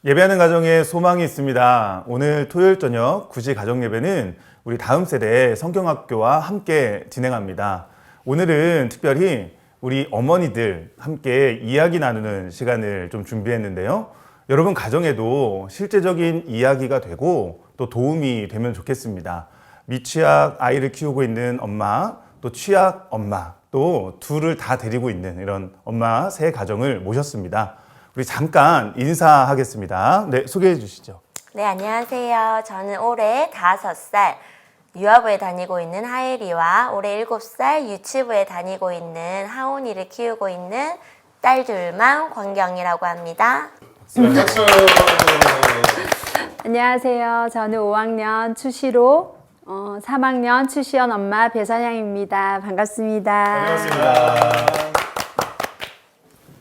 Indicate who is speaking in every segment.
Speaker 1: 예배하는 가정에 소망이 있습니다. 오늘 토요일 저녁 9시 가정 예배는 우리 다음 세대 성경학교와 함께 진행합니다. 오늘은 특별히 우리 어머니들 함께 이야기 나누는 시간을 좀 준비했는데요. 여러분 가정에도 실제적인 이야기가 되고 또 도움이 되면 좋겠습니다. 미취학 아이를 키우고 있는 엄마, 또 취학 엄마, 또 둘을 다 데리고 있는 이런 엄마 세 가정을 모셨습니다. 우리 잠깐 인사하겠습니다. 네, 소개해 주시죠.
Speaker 2: 네, 안녕하세요. 저는 올해 5살 유아부에 다니고 있는 하예리와 올해 7살 유치부에 다니고 있는 하온이를 키우고 있는 딸 둘만 권경이라고 합니다.
Speaker 3: 박수!
Speaker 4: 안녕하세요. 저는 5학년 추시로 3학년 추시연 엄마 배선양입니다. 반갑습니다.
Speaker 3: 반갑습니다.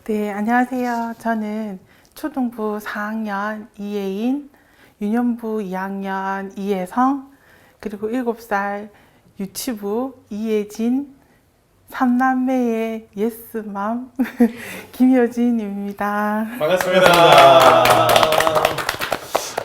Speaker 5: 네, 안녕하세요. 저는 초등부 4학년 이예인, 유년부 2학년 이예성, 그리고 7살 유치부 이예진, 3남매의 예스맘 김효진입니다.
Speaker 3: 반갑습니다.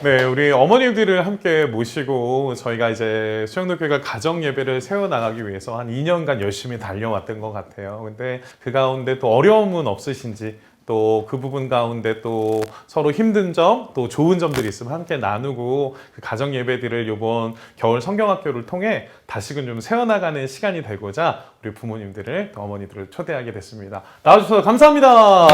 Speaker 3: 네, 우리 어머니들을 함께 모시고 저희가 이제 수영동교회가 가정 예배를 세워나가기 위해서 한 2년간 열심히 달려왔던 것 같아요. 근데 그 가운데 또 어려움은 없으신지 또 그 부분 가운데 또 서로 힘든 점, 또 좋은 점들이 있으면 함께 나누고 그 가정 예배들을 이번 겨울 성경학교를 통해 다시금 좀 세워나가는 시간이 되고자 우리 부모님들을 또 어머니들을 초대하게 됐습니다. 나와주셔서 감사합니다.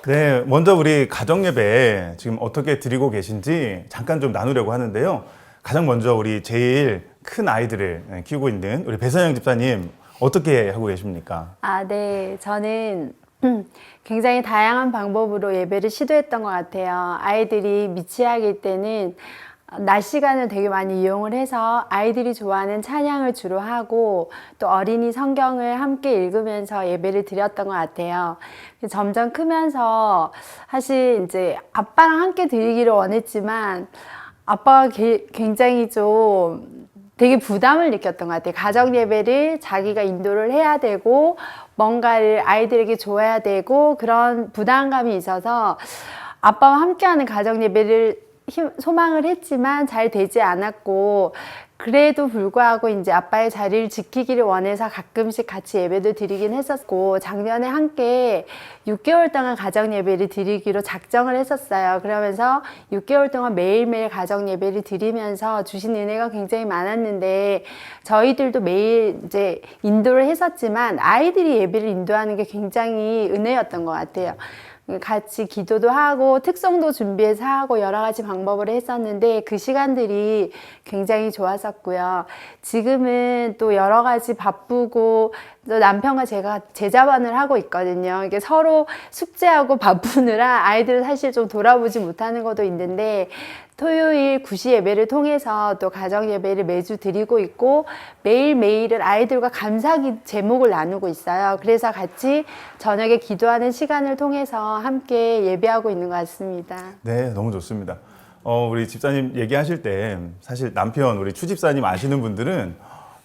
Speaker 1: 네, 먼저 우리 가정 예배 지금 어떻게 드리고 계신지 잠깐 좀 나누려고 하는데요. 가장 먼저 우리 제일 큰 아이들을 키우고 있는 우리 배선영 집사님 어떻게 하고 계십니까?
Speaker 4: 네. 저는 굉장히 다양한 방법으로 예배를 시도했던 것 같아요. 아이들이 미취학일 때는 낮 시간을 되게 많이 이용을 해서 아이들이 좋아하는 찬양을 주로 하고 또 어린이 성경을 함께 읽으면서 예배를 드렸던 것 같아요. 점점 크면서 사실 이제 아빠랑 함께 드리기를 원했지만 아빠가 굉장히 좀 되게 부담을 느꼈던 것 같아요. 가정 예배를 자기가 인도를 해야 되고 뭔가를 아이들에게 줘야 되고 그런 부담감이 있어서 아빠와 함께하는 가정 예배를 소망을 했지만 잘 되지 않았고 그래도 불구하고 이제 아빠의 자리를 지키기를 원해서 가끔씩 같이 예배도 드리긴 했었고 작년에 함께 6개월 동안 가정 예배를 드리기로 작정을 했었어요. 그러면서 6개월 동안 매일매일 가정 예배를 드리면서 주신 은혜가 굉장히 많았는데 저희들도 매일 이제 인도를 했었지만 아이들이 예배를 인도하는 게 굉장히 은혜였던 것 같아요. 같이 기도도 하고 특송도 준비해서 하고 여러 가지 방법을 했었는데 그 시간들이 굉장히 좋았었고요. 지금은 또 여러 가지 바쁘고 또 남편과 제가 제자반을 하고 있거든요. 이게 서로 숙제하고 바쁘느라 아이들을 사실 좀 돌아보지 못하는 것도 있는데 토요일 9시 예배를 통해서 또 가정 예배를 매주 드리고 있고 매일매일을 아이들과 감사 제목을 나누고 있어요. 그래서 같이 저녁에 기도하는 시간을 통해서 함께 예배하고 있는 것 같습니다.
Speaker 1: 네, 너무 좋습니다. 우리 집사님 얘기하실 때 사실 남편 우리 추 집사님 아시는 분들은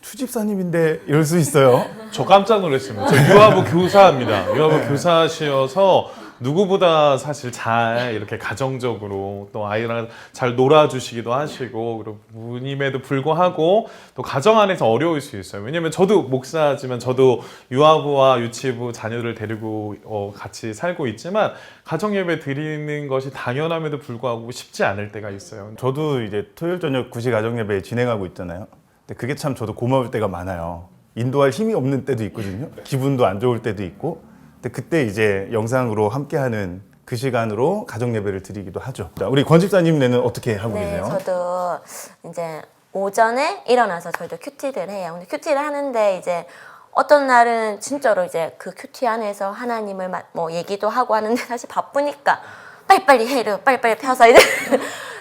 Speaker 1: 추 집사님인데 이럴 수 있어요.
Speaker 3: 저 깜짝 놀랐습니다. 저 유아부 교사입니다. 유아부 교사시어서 누구보다 사실 잘 이렇게 가정적으로 또 아이랑 잘 놀아주시기도 하시고 그리고 부님에도 불구하고 또 가정 안에서 어려울 수 있어요. 왜냐면 저도 목사지만 저도 유아부와 유치부 자녀들을 데리고 같이 살고 있지만 가정 예배 드리는 것이 당연함에도 불구하고 쉽지 않을 때가 있어요.
Speaker 1: 저도 이제 토요일 저녁 9시 가정 예배 진행하고 있잖아요. 근데 그게 참 저도 고마울 때가 많아요. 인도할 힘이 없는 때도 있거든요. 기분도 안 좋을 때도 있고. 근데 그때 이제 영상으로 함께하는 그 시간으로 가정 예배를 드리기도 하죠. 자, 우리 권 집사님네는 어떻게 하고 계세요?
Speaker 2: 저도 이제 오전에 일어나서 저희도 큐티를 해요. 근데 큐티를 하는데 이제 어떤 날은 진짜로 이제 그 큐티 안에서 하나님을 뭐 얘기도 하고 하는데 사실 바쁘니까 빨리빨리 해, 빨리빨리 펴서 이제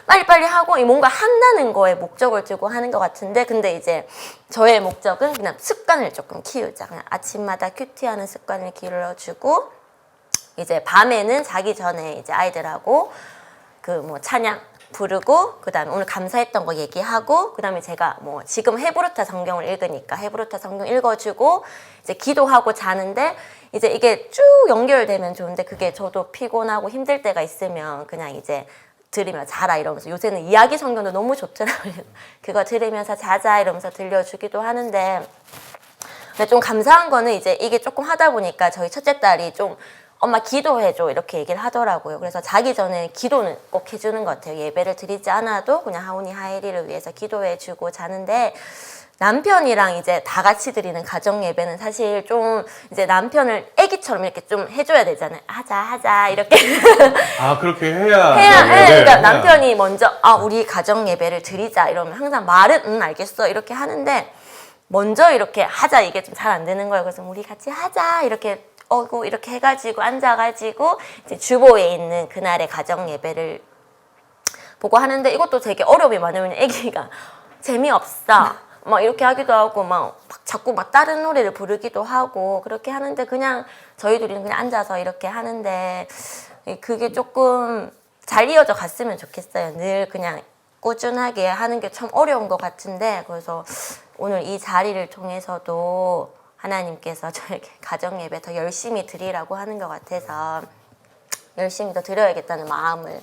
Speaker 2: 빨리빨리 하고 뭔가 한다는 거에 목적을 두고 하는 것 같은데 근데 이제 저의 목적은 그냥 습관을 조금 키우자. 그냥 아침마다 큐티하는 습관을 길러주고 이제 밤에는 자기 전에 이제 아이들하고 그 뭐 찬양 부르고 그다음에 오늘 감사했던 거 얘기하고 그다음에 제가 뭐 지금 헤브루타 성경을 읽으니까 헤브루타 성경 읽어주고 이제 기도하고 자는데 이제 이게 쭉 연결되면 좋은데 그게 저도 피곤하고 힘들 때가 있으면 그냥 이제 들으면 자라 이러면서 요새는 이야기 성경도 너무 좋더라고요. 그거 들으면서 자자 이러면서 들려주기도 하는데 근데 좀 감사한 거는 이제 이게 조금 하다 보니까 저희 첫째 딸이 좀 엄마 기도해줘 이렇게 얘기를 하더라고요. 그래서 자기 전에 기도는 꼭 해주는 것 같아요. 예배를 드리지 않아도 그냥 하오니 하이리를 위해서 기도해주고 자는데 남편이랑 이제 다 같이 드리는 가정 예배는 사실 좀 이제 남편을 애기처럼 이렇게 좀 해줘야 되잖아요. 하자 이렇게
Speaker 3: 아, 그렇게 해야.
Speaker 2: 해야
Speaker 3: 네,
Speaker 2: 그러니까
Speaker 3: 해야.
Speaker 2: 남편이 먼저 우리 가정 예배를 드리자 이러면 항상 말은 알겠어 이렇게 하는데 먼저 이렇게 하자 이게 좀 잘 안 되는 거예요. 그래서 우리 같이 하자 이렇게 이렇게 해가지고 앉아가지고 이제 주보에 있는 그날의 가정 예배를 보고 하는데 이것도 되게 어려움이 많으면 애기가 재미없어 막 이렇게 하기도 하고 막 자꾸 막 다른 노래를 부르기도 하고 그렇게 하는데 그냥 저희 둘이는 그냥 앉아서 이렇게 하는데 그게 조금 잘 이어져 갔으면 좋겠어요. 늘 그냥 꾸준하게 하는 게 참 어려운 것 같은데 그래서 오늘 이 자리를 통해서도 하나님께서 저에게 가정 예배 더 열심히 드리라고 하는 것 같아서 열심히 더 드려야겠다는 마음을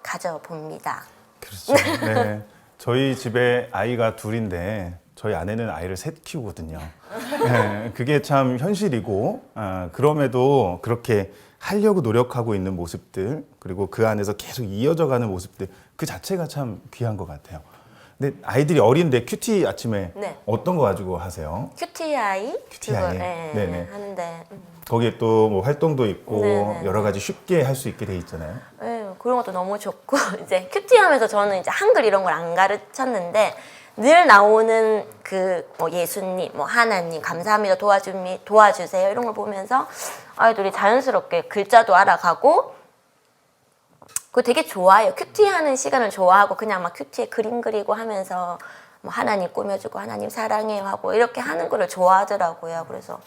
Speaker 2: 가져봅니다.
Speaker 1: 그렇죠. 네. 저희 집에 아이가 둘인데 저희 아내는 아이를 셋 키우거든요. 네, 그게 참 현실이고 그럼에도 그렇게 하려고 노력하고 있는 모습들 그리고 그 안에서 계속 이어져가는 모습들 그 자체가 참 귀한 것 같아요. 근데 아이들이 어린데 큐티 아침에
Speaker 2: 네.
Speaker 1: 어떤 거 가지고 하세요?
Speaker 2: QTI?
Speaker 1: QTI.
Speaker 2: 그거,
Speaker 1: 네네.
Speaker 2: 하는데
Speaker 1: 거기에 또 뭐 활동도 있고
Speaker 2: 네네.
Speaker 1: 여러 가지 쉽게 할 수 있게 돼 있잖아요.
Speaker 2: 그런 것도 너무 좋고 이제 큐티 하면서 저는 이제 한글 이런 걸 안 가르쳤는데 늘 나오는 그 뭐 예수님, 뭐 하나님, 감사합니다, 도와주세요 이런 걸 보면서 아이들이 자연스럽게 글자도 알아가고 그거 되게 좋아요. 큐티 하는 시간을 좋아하고 그냥 막 큐티에 그림 그리고 하면서 뭐 하나님 꾸며주고 하나님 사랑해요 하고 이렇게 하는 거를 좋아하더라고요. 그래서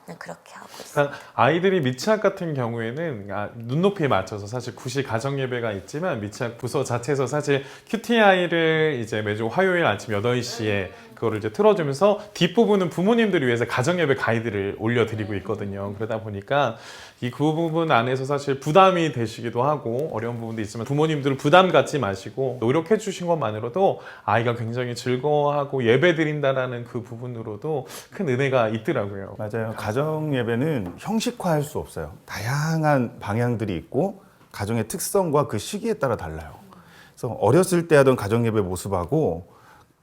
Speaker 2: 그냥 그렇게 하고 있어요.
Speaker 3: 그러니까 아이들이 미취학 같은 경우에는 눈높이에 맞춰서 사실 구시 가정 예배가 있지만 미취학 부서 자체에서 사실 QTI를 이제 매주 화요일 아침 8시에 그거를 이제 틀어주면서 뒷부분은 부모님들을 위해서 가정 예배 가이드를 올려드리고 있거든요. 그러다 보니까 이 그 부분 안에서 사실 부담이 되시기도 하고 어려운 부분도 있지만 부모님들은 부담 갖지 마시고 노력해 주신 것만으로도 아이가 굉장히 즐거워하고 예배 드린다라는 그 부분으로도 큰 은혜가 있더라고요.
Speaker 1: 맞아요. 가정 예배는 형식화할 수 없어요. 다양한 방향들이 있고 가정의 특성과 그 시기에 따라 달라요. 그래서 어렸을 때 하던 가정 예배 모습하고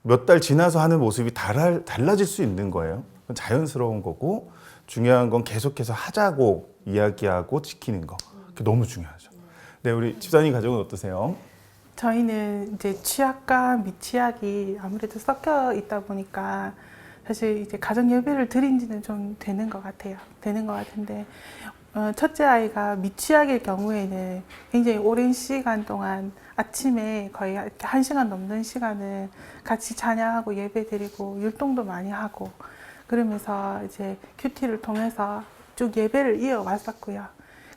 Speaker 1: 몇 달 지나서 하는 모습이 달라질 수 있는 거예요. 그건 자연스러운 거고 중요한 건 계속해서 하자고 이야기하고 지키는 거. 그게 너무 중요하죠. 네, 우리 집사님 가정은 어떠세요?
Speaker 5: 저희는 이제 취약과 미취약이 아무래도 섞여 있다 보니까 사실 이제 가정 예배를 드린 지는 좀 되는 것 같아요. 되는 것 같은데 첫째 아이가 미취학일 경우에는 굉장히 오랜 시간 동안 아침에 거의 1시간 넘는 시간을 같이 찬양하고 예배드리고 율동도 많이 하고 그러면서 이제 큐티를 통해서 쭉 예배를 이어왔었고요.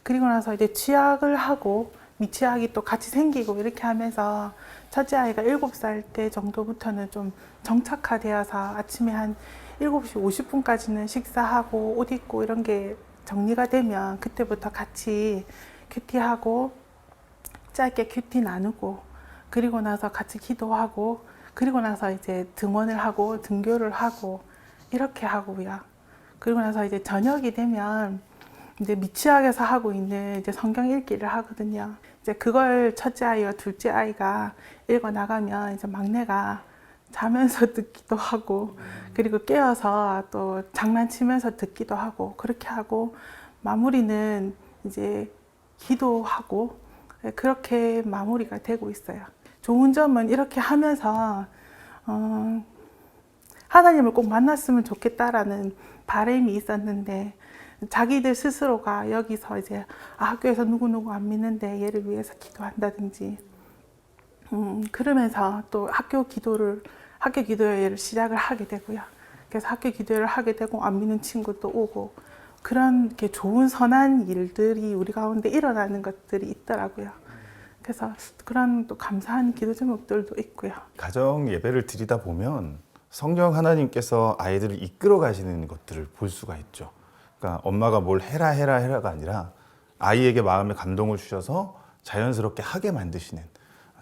Speaker 5: 그리고 나서 이제 취학을 하고 미취학이 또 같이 생기고 이렇게 하면서 첫째 아이가 7살 때 정도부터는 좀 정착화되어서 아침에 한 7시 50분까지는 식사하고 옷 입고 이런 게 정리가 되면 그때부터 같이 큐티하고 짧게 큐티 나누고 그리고 나서 같이 기도하고 그리고 나서 이제 등원을 하고 등교를 하고 이렇게 하고요. 그리고 나서 이제 저녁이 되면 이제 미취학에서 하고 있는 이제 성경 읽기를 하거든요. 이제 그걸 첫째 아이와 둘째 아이가 읽어 나가면 이제 막내가 자면서 듣기도 하고 그리고 깨어서 또 장난치면서 듣기도 하고 그렇게 하고 마무리는 이제 기도하고 그렇게 마무리가 되고 있어요. 좋은 점은 이렇게 하면서 하나님을 꼭 만났으면 좋겠다라는 바람이 있었는데 자기들 스스로가 여기서 이제 학교에서 누구누구 안 믿는데 얘를 위해서 기도한다든지 그러면서 또 학교 기도회를 시작을 하게 되고요. 그래서 학교 기도회를 하게 되고 안 믿는 친구도 오고 그런 게 좋은 선한 일들이 우리 가운데 일어나는 것들이 있더라고요. 그래서 그런 또 감사한 기도 제목들도 있고요.
Speaker 1: 가정 예배를 드리다 보면 성령 하나님께서 아이들을 이끌어 가시는 것들을 볼 수가 있죠. 그러니까 엄마가 뭘 해라가 아니라 아이에게 마음의 감동을 주셔서 자연스럽게 하게 만드시는,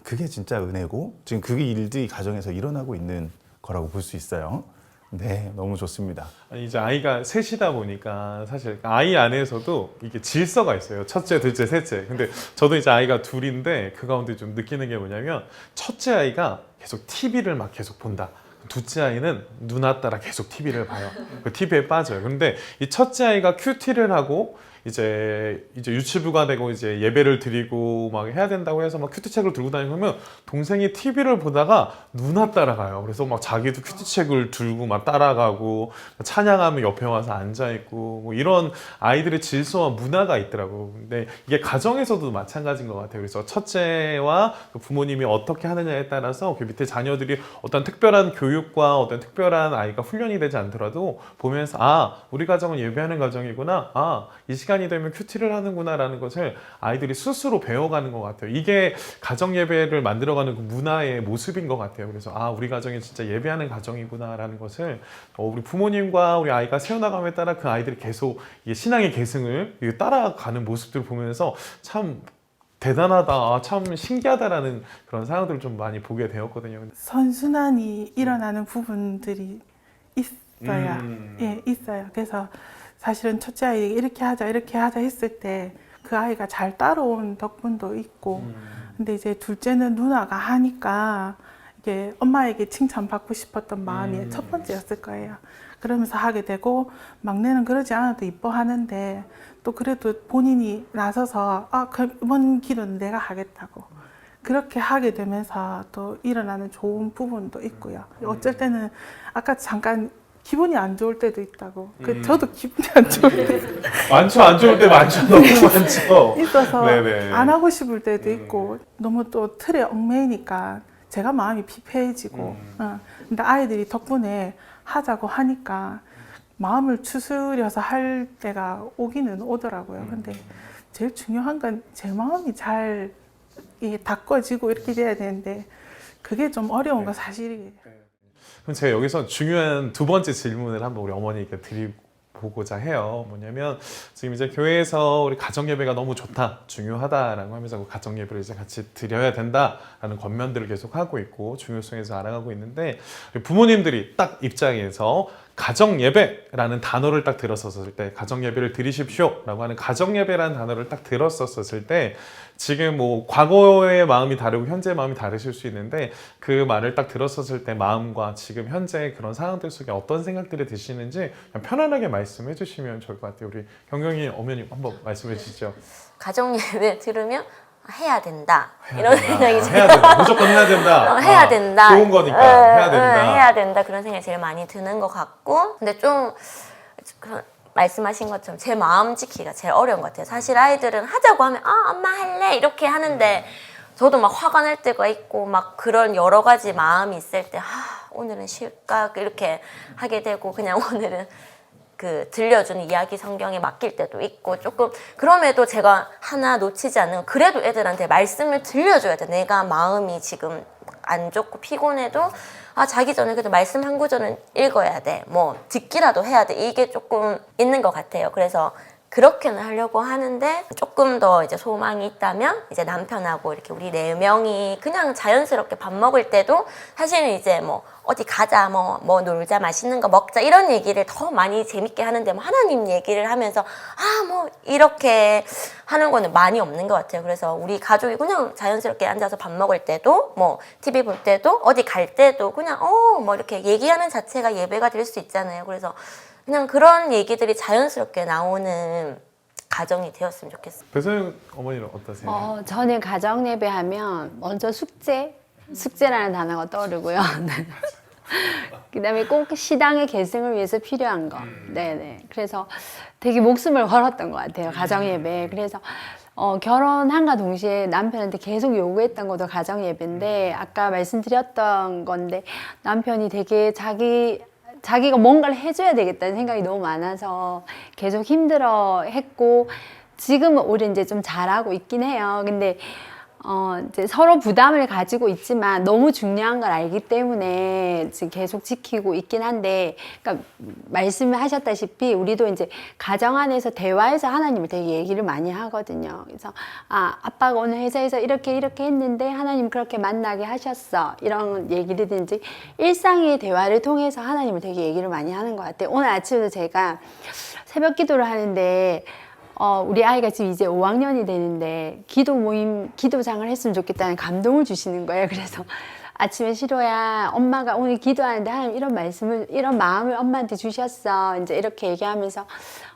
Speaker 1: 그게 진짜 은혜고 지금 그게 일들이 가정에서 일어나고 있는 거라고 볼 수 있어요. 네, 너무 좋습니다.
Speaker 3: 아니, 이제 아이가 셋이다 보니까 사실 아이 안에서도 이게 질서가 있어요. 첫째, 둘째, 셋째. 근데 저도 이제 아이가 둘인데 그 가운데 좀 느끼는 게 뭐냐면 첫째 아이가 계속 TV를 막 계속 본다. 둘째 아이는 누나 따라 계속 TV를 봐요. 그 TV에 빠져요. 근데 이 첫째 아이가 큐티를 하고 이제 유치부가 되고 이제 예배를 드리고 막 해야 된다고 해서 막 큐티책을 들고 다니면 동생이 TV를 보다가 누나 따라가요. 그래서 막 자기도 큐티책을 들고 막 따라가고 찬양하면 옆에 와서 앉아 있고 뭐 이런 아이들의 질서와 문화가 있더라고. 근데 이게 가정에서도 마찬가지인 것 같아요. 그래서 첫째와 부모님이 어떻게 하느냐에 따라서 그 밑에 자녀들이 어떤 특별한 교육과 어떤 특별한 아이가 훈련이 되지 않더라도 보면서 아, 우리 가정은 예배하는 가정이구나. 아, 이 시간이 되면 큐티를 하는구나 라는 것을 아이들이 스스로 배워가는 것 같아요. 이게 가정 예배를 만들어가는 그 문화의 모습인 것 같아요. 그래서 아, 우리 가정이 진짜 예배하는 가정이구나 라는 것을 우리 부모님과 우리 아이가 세워나감에 따라 그 아이들이 계속 이 신앙의 계승을 따라가는 모습들을 보면서 참 대단하다, 참 신기하다라는 그런 상황들을 좀 많이 보게 되었거든요.
Speaker 5: 선순환이 일어나는 부분들이 있어요. 예, 있어요. 그래서 사실은 첫째 아이에게 이렇게 하자 했을 때 그 아이가 잘 따라온 덕분도 있고, 근데 이제 둘째는 누나가 하니까 이게 엄마에게 칭찬받고 싶었던 마음이 첫 번째였을 거예요. 그러면서 하게 되고, 막내는 그러지 않아도 이뻐하는데 또 그래도 본인이 나서서 아, 그럼 이번 기도는 내가 하겠다고 그렇게 하게 되면서 또 일어나는 좋은 부분도 있고요. 어쩔 때는 아까 잠깐 기분이 안 좋을 때도 있다고. 저도 기분이 안 좋을 때
Speaker 3: 많죠, 안 좋을 때 많죠, 너무 많죠.
Speaker 5: 있어서
Speaker 3: 네네.
Speaker 5: 안 하고 싶을 때도 있고, 너무 또 틀에 얽매이니까 제가 마음이 피폐해지고, 근데 아이들이 덕분에 하자고 하니까 마음을 추스려서 할 때가 오기는 오더라고요. 근데 제일 중요한 건 제 마음이 잘 이게 닦아지고 이렇게 돼야 되는데 그게 좀 어려운 건 사실이에요.
Speaker 3: 그럼 제가 여기서 중요한 두 번째 질문을 한번 우리 어머니께 드리고자 해요. 뭐냐면 지금 이제 교회에서 우리 가정 예배가 너무 좋다, 중요하다라고 하면서 그 가정 예배를 이제 같이 드려야 된다라는 권면들을 계속 하고 있고 중요성에서 알아가고 있는데 부모님들이 딱 입장에서 가정 예배라는 단어를 딱 들었었을 때, 가정 예배를 드리십시오라고 하는 가정 예배라는 단어를 딱 들었었을 때, 지금 뭐 과거의 마음이 다르고 현재의 마음이 다르실 수 있는데 그 말을 딱 들었었을 때 마음과 지금 현재 그런 상황들 속에 어떤 생각들이 드시는지 그냥 편안하게 말씀해 주시면 좋을 것 같아요. 우리 경경이 어머님 한번 말씀해 주시죠.
Speaker 2: 가정 예배 들으면 해야 된다 이런 생각이
Speaker 3: 해야 된다. 무조건 해야 된다.
Speaker 2: 해야 된다.
Speaker 3: 좋은 거니까 해야 된다.
Speaker 2: 해야 된다. 그런 생각이 제일 많이 드는 것 같고, 근데 좀 말씀하신 것처럼 제 마음 지키기가 제일 어려운 것 같아요. 사실 아이들은 하자고 하면 아, 엄마 할래 이렇게 하는데 저도 막 화가 날 때가 있고 막 그런 여러 가지 마음이 있을 때 오늘은 쉴까 이렇게 하게 되고, 그냥 오늘은 그 들려주는 이야기 성경에 맡길 때도 있고, 조금 그럼에도 제가 하나 놓치지 않는, 그래도 애들한테 말씀을 들려줘야 돼. 내가 마음이 지금 안 좋고 피곤해도 자기 전에 그래도 말씀 한 구절은 읽어야 돼, 뭐 듣기라도 해야 돼, 이게 조금 있는 것 같아요. 그래서 그렇게는 하려고 하는데, 조금 더 이제 소망이 있다면 이제 남편하고 이렇게 우리 4명이 그냥 자연스럽게 밥 먹을 때도 사실은 이제 뭐 어디 가자, 뭐 놀자, 맛있는 거 먹자 이런 얘기를 더 많이 재밌게 하는데, 뭐 하나님 얘기를 하면서 뭐 이렇게 하는 거는 많이 없는 것 같아요. 그래서 우리 가족이 그냥 자연스럽게 앉아서 밥 먹을 때도, 뭐 TV 볼 때도, 어디 갈 때도 그냥 뭐 이렇게 얘기하는 자체가 예배가 될 수 있잖아요. 그래서 그냥 그런 얘기들이 자연스럽게 나오는 가정이 되었으면 좋겠어요.
Speaker 3: 배소영 어머니는 어떠세요?
Speaker 4: 저는 가정 예배하면 먼저 숙제라는 단어가 떠오르고요. 그다음에 꼭 시당의 계승을 위해서 필요한 거. 네네. 그래서 되게 목숨을 걸었던 것 같아요, 가정 예배. 그래서 결혼한과 동시에 남편한테 계속 요구했던 것도 가정 예배인데, 아까 말씀드렸던 건데 남편이 되게 자기가 뭔가를 해줘야 되겠다는 생각이 너무 많아서 계속 힘들어 했고, 지금은 오히려 이제 좀 잘하고 있긴 해요. 근데 이제 서로 부담을 가지고 있지만 너무 중요한 걸 알기 때문에 지금 계속 지키고 있긴 한데, 그러니까 말씀하셨다시피 우리도 이제 가정 안에서 대화에서 하나님을 되게 얘기를 많이 하거든요. 그래서 아빠가 오늘 회사에서 이렇게 했는데 하나님 그렇게 만나게 하셨어, 이런 얘기든지 일상의 대화를 통해서 하나님을 되게 얘기를 많이 하는 것 같아요. 오늘 아침에도 제가 새벽 기도를 하는데 우리 아이가 지금 이제 5학년이 되는데 기도 모임, 기도장을 했으면 좋겠다는 감동을 주시는 거예요. 그래서 아침에 시로야, 엄마가 오늘 기도하는데 하나님 이런 마음을 엄마한테 주셨어, 이제 이렇게 얘기하면서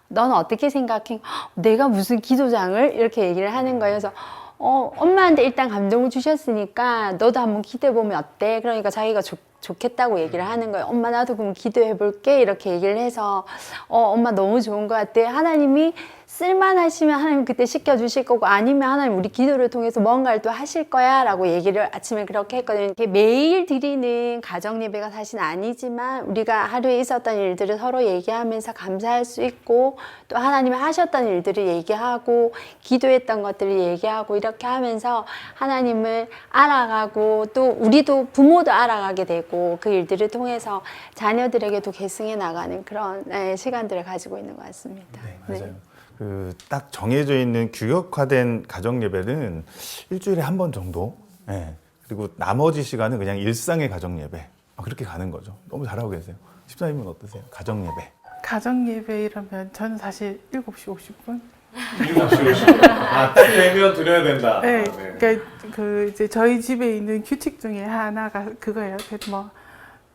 Speaker 4: 너는 어떻게 생각해? 내가 무슨 기도장을? 이렇게 얘기를 하는 거예요. 그래서 엄마한테 일단 감동을 주셨으니까 너도 한번 기도해보면 어때? 그러니까 자기가 좋겠다고 얘기를 하는 거예요. 엄마 나도 그럼 기도해볼게, 이렇게 얘기를 해서 엄마 너무 좋은 것 같아. 하나님이 쓸만하시면 하나님 그때 시켜주실 거고, 아니면 하나님 우리 기도를 통해서 뭔가를 또 하실 거야 라고 얘기를 아침에 그렇게 했거든요. 매일 드리는 가정 예배가 사실 아니지만 우리가 하루에 있었던 일들을 서로 얘기하면서 감사할 수 있고, 또 하나님이 하셨던 일들을 얘기하고 기도했던 것들을 얘기하고, 이렇게 하면서 하나님을 알아가고 또 우리도 부모도 알아가게 되고, 그 일들을 통해서 자녀들에게도 계승해 나가는 그런 시간들을 가지고 있는 것 같습니다.
Speaker 1: 네, 맞아요. 딱 정해져 있는 규격화된 가정 예배는 일주일에 한 번 정도. 그리고 나머지 시간은 그냥 일상의 가정 예배. 그렇게 가는 거죠. 너무 잘하고 계세요. 집사님은 어떠세요? 가정 예배.
Speaker 5: 가정 예배 이러면 저는 사실 7시 50분.
Speaker 3: 7시 50분. 딱 되면 드려야 된다.
Speaker 5: 네, 그러니까 이제 저희 집에 있는 규칙 중에 하나가 그거예요. 그래서 뭐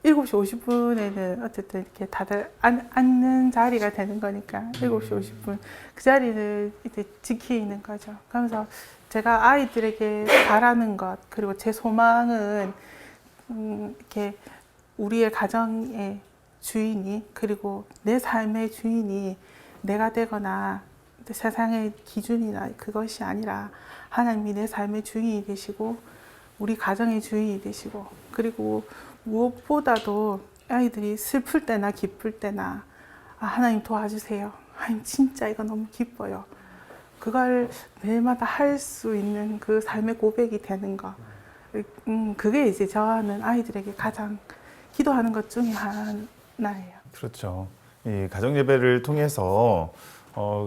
Speaker 5: 7시 50분에는 어쨌든 이렇게 다들 앉는 자리가 되는 거니까 7시 50분 그 자리를 이제 지키는 거죠. 그러면서 제가 아이들에게 바라는 것, 그리고 제 소망은 이렇게 우리의 가정의 주인이, 그리고 내 삶의 주인이 내가 되거나 세상의 기준이나 그것이 아니라 하나님이 내 삶의 주인이 되시고 우리 가정의 주인이 되시고, 그리고 무엇보다도 아이들이 슬플 때나 기쁠 때나 하나님 도와주세요, 하나님 진짜 이거 너무 기뻐요, 그걸 매일마다 할 수 있는 그 삶의 고백이 되는 거, 그게 이제 저는 아이들에게 가장 기도하는 것 중에 하나예요.
Speaker 1: 그렇죠. 이 가정 예배를 통해서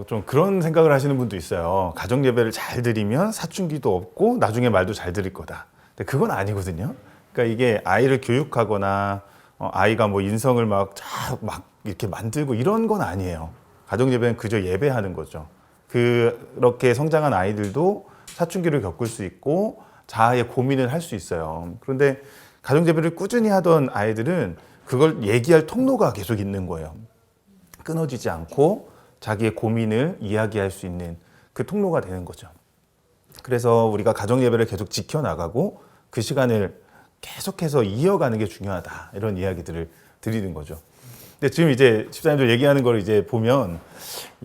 Speaker 1: 좀 그런 생각을 하시는 분도 있어요. 가정 예배를 잘 드리면 사춘기도 없고 나중에 말도 잘 들을 거다. 근데 그건 아니거든요. 그러니까 이게 아이를 교육하거나 아이가 뭐 인성을 막 이렇게 만들고 이런 건 아니에요. 가정 예배는 그저 예배하는 거죠. 그렇게 성장한 아이들도 사춘기를 겪을 수 있고 자아의 고민을 할 수 있어요. 그런데 가정 예배를 꾸준히 하던 아이들은 그걸 얘기할 통로가 계속 있는 거예요. 끊어지지 않고 자기의 고민을 이야기할 수 있는 그 통로가 되는 거죠. 그래서 우리가 가정 예배를 계속 지켜나가고 그 시간을 계속해서 이어가는 게 중요하다, 이런 이야기들을 드리는 거죠. 근데 지금 이제 집사님들 얘기하는 걸 이제 보면,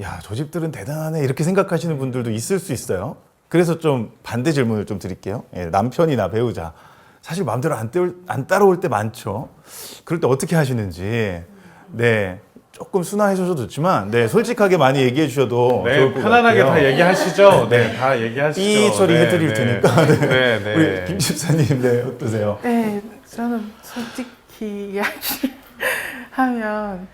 Speaker 1: 야, 저 집들은 대단하네, 이렇게 생각하시는 분들도 있을 수 있어요. 그래서 좀 반대 질문을 좀 드릴게요. 남편이나 배우자 사실 마음대로 안 따라올 때 많죠. 그럴 때 어떻게 하시는지, 네, 조금 순화해 주셔도 좋지만, 네, 솔직하게 많이 얘기해 주셔도
Speaker 3: 네,
Speaker 1: 좋을 것
Speaker 3: 편안하게
Speaker 1: 같아요.
Speaker 3: 다 얘기하시죠. 네, 다 얘기하시죠.
Speaker 1: 이 처리해 드릴
Speaker 3: 네,
Speaker 1: 테니까.
Speaker 3: 네.
Speaker 1: 네.
Speaker 3: 네, 네.
Speaker 1: 우리 김 집사님, 네, 어떠세요?
Speaker 5: 네, 저는 솔직히 이야기하면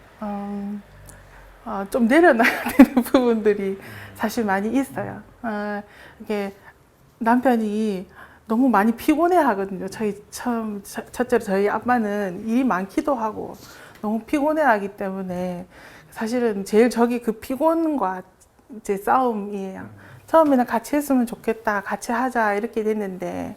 Speaker 5: 좀 내려놔야 되는 부분들이 사실 많이 있어요. 이게 남편이 너무 많이 피곤해 하거든요. 첫째로 저희 아빠는 일이 많기도 하고 너무 피곤해 하기 때문에 사실은 제일 적이 그 피곤과 이제 싸움이에요. 처음에는 같이 했으면 좋겠다, 같이 하자, 이렇게 됐는데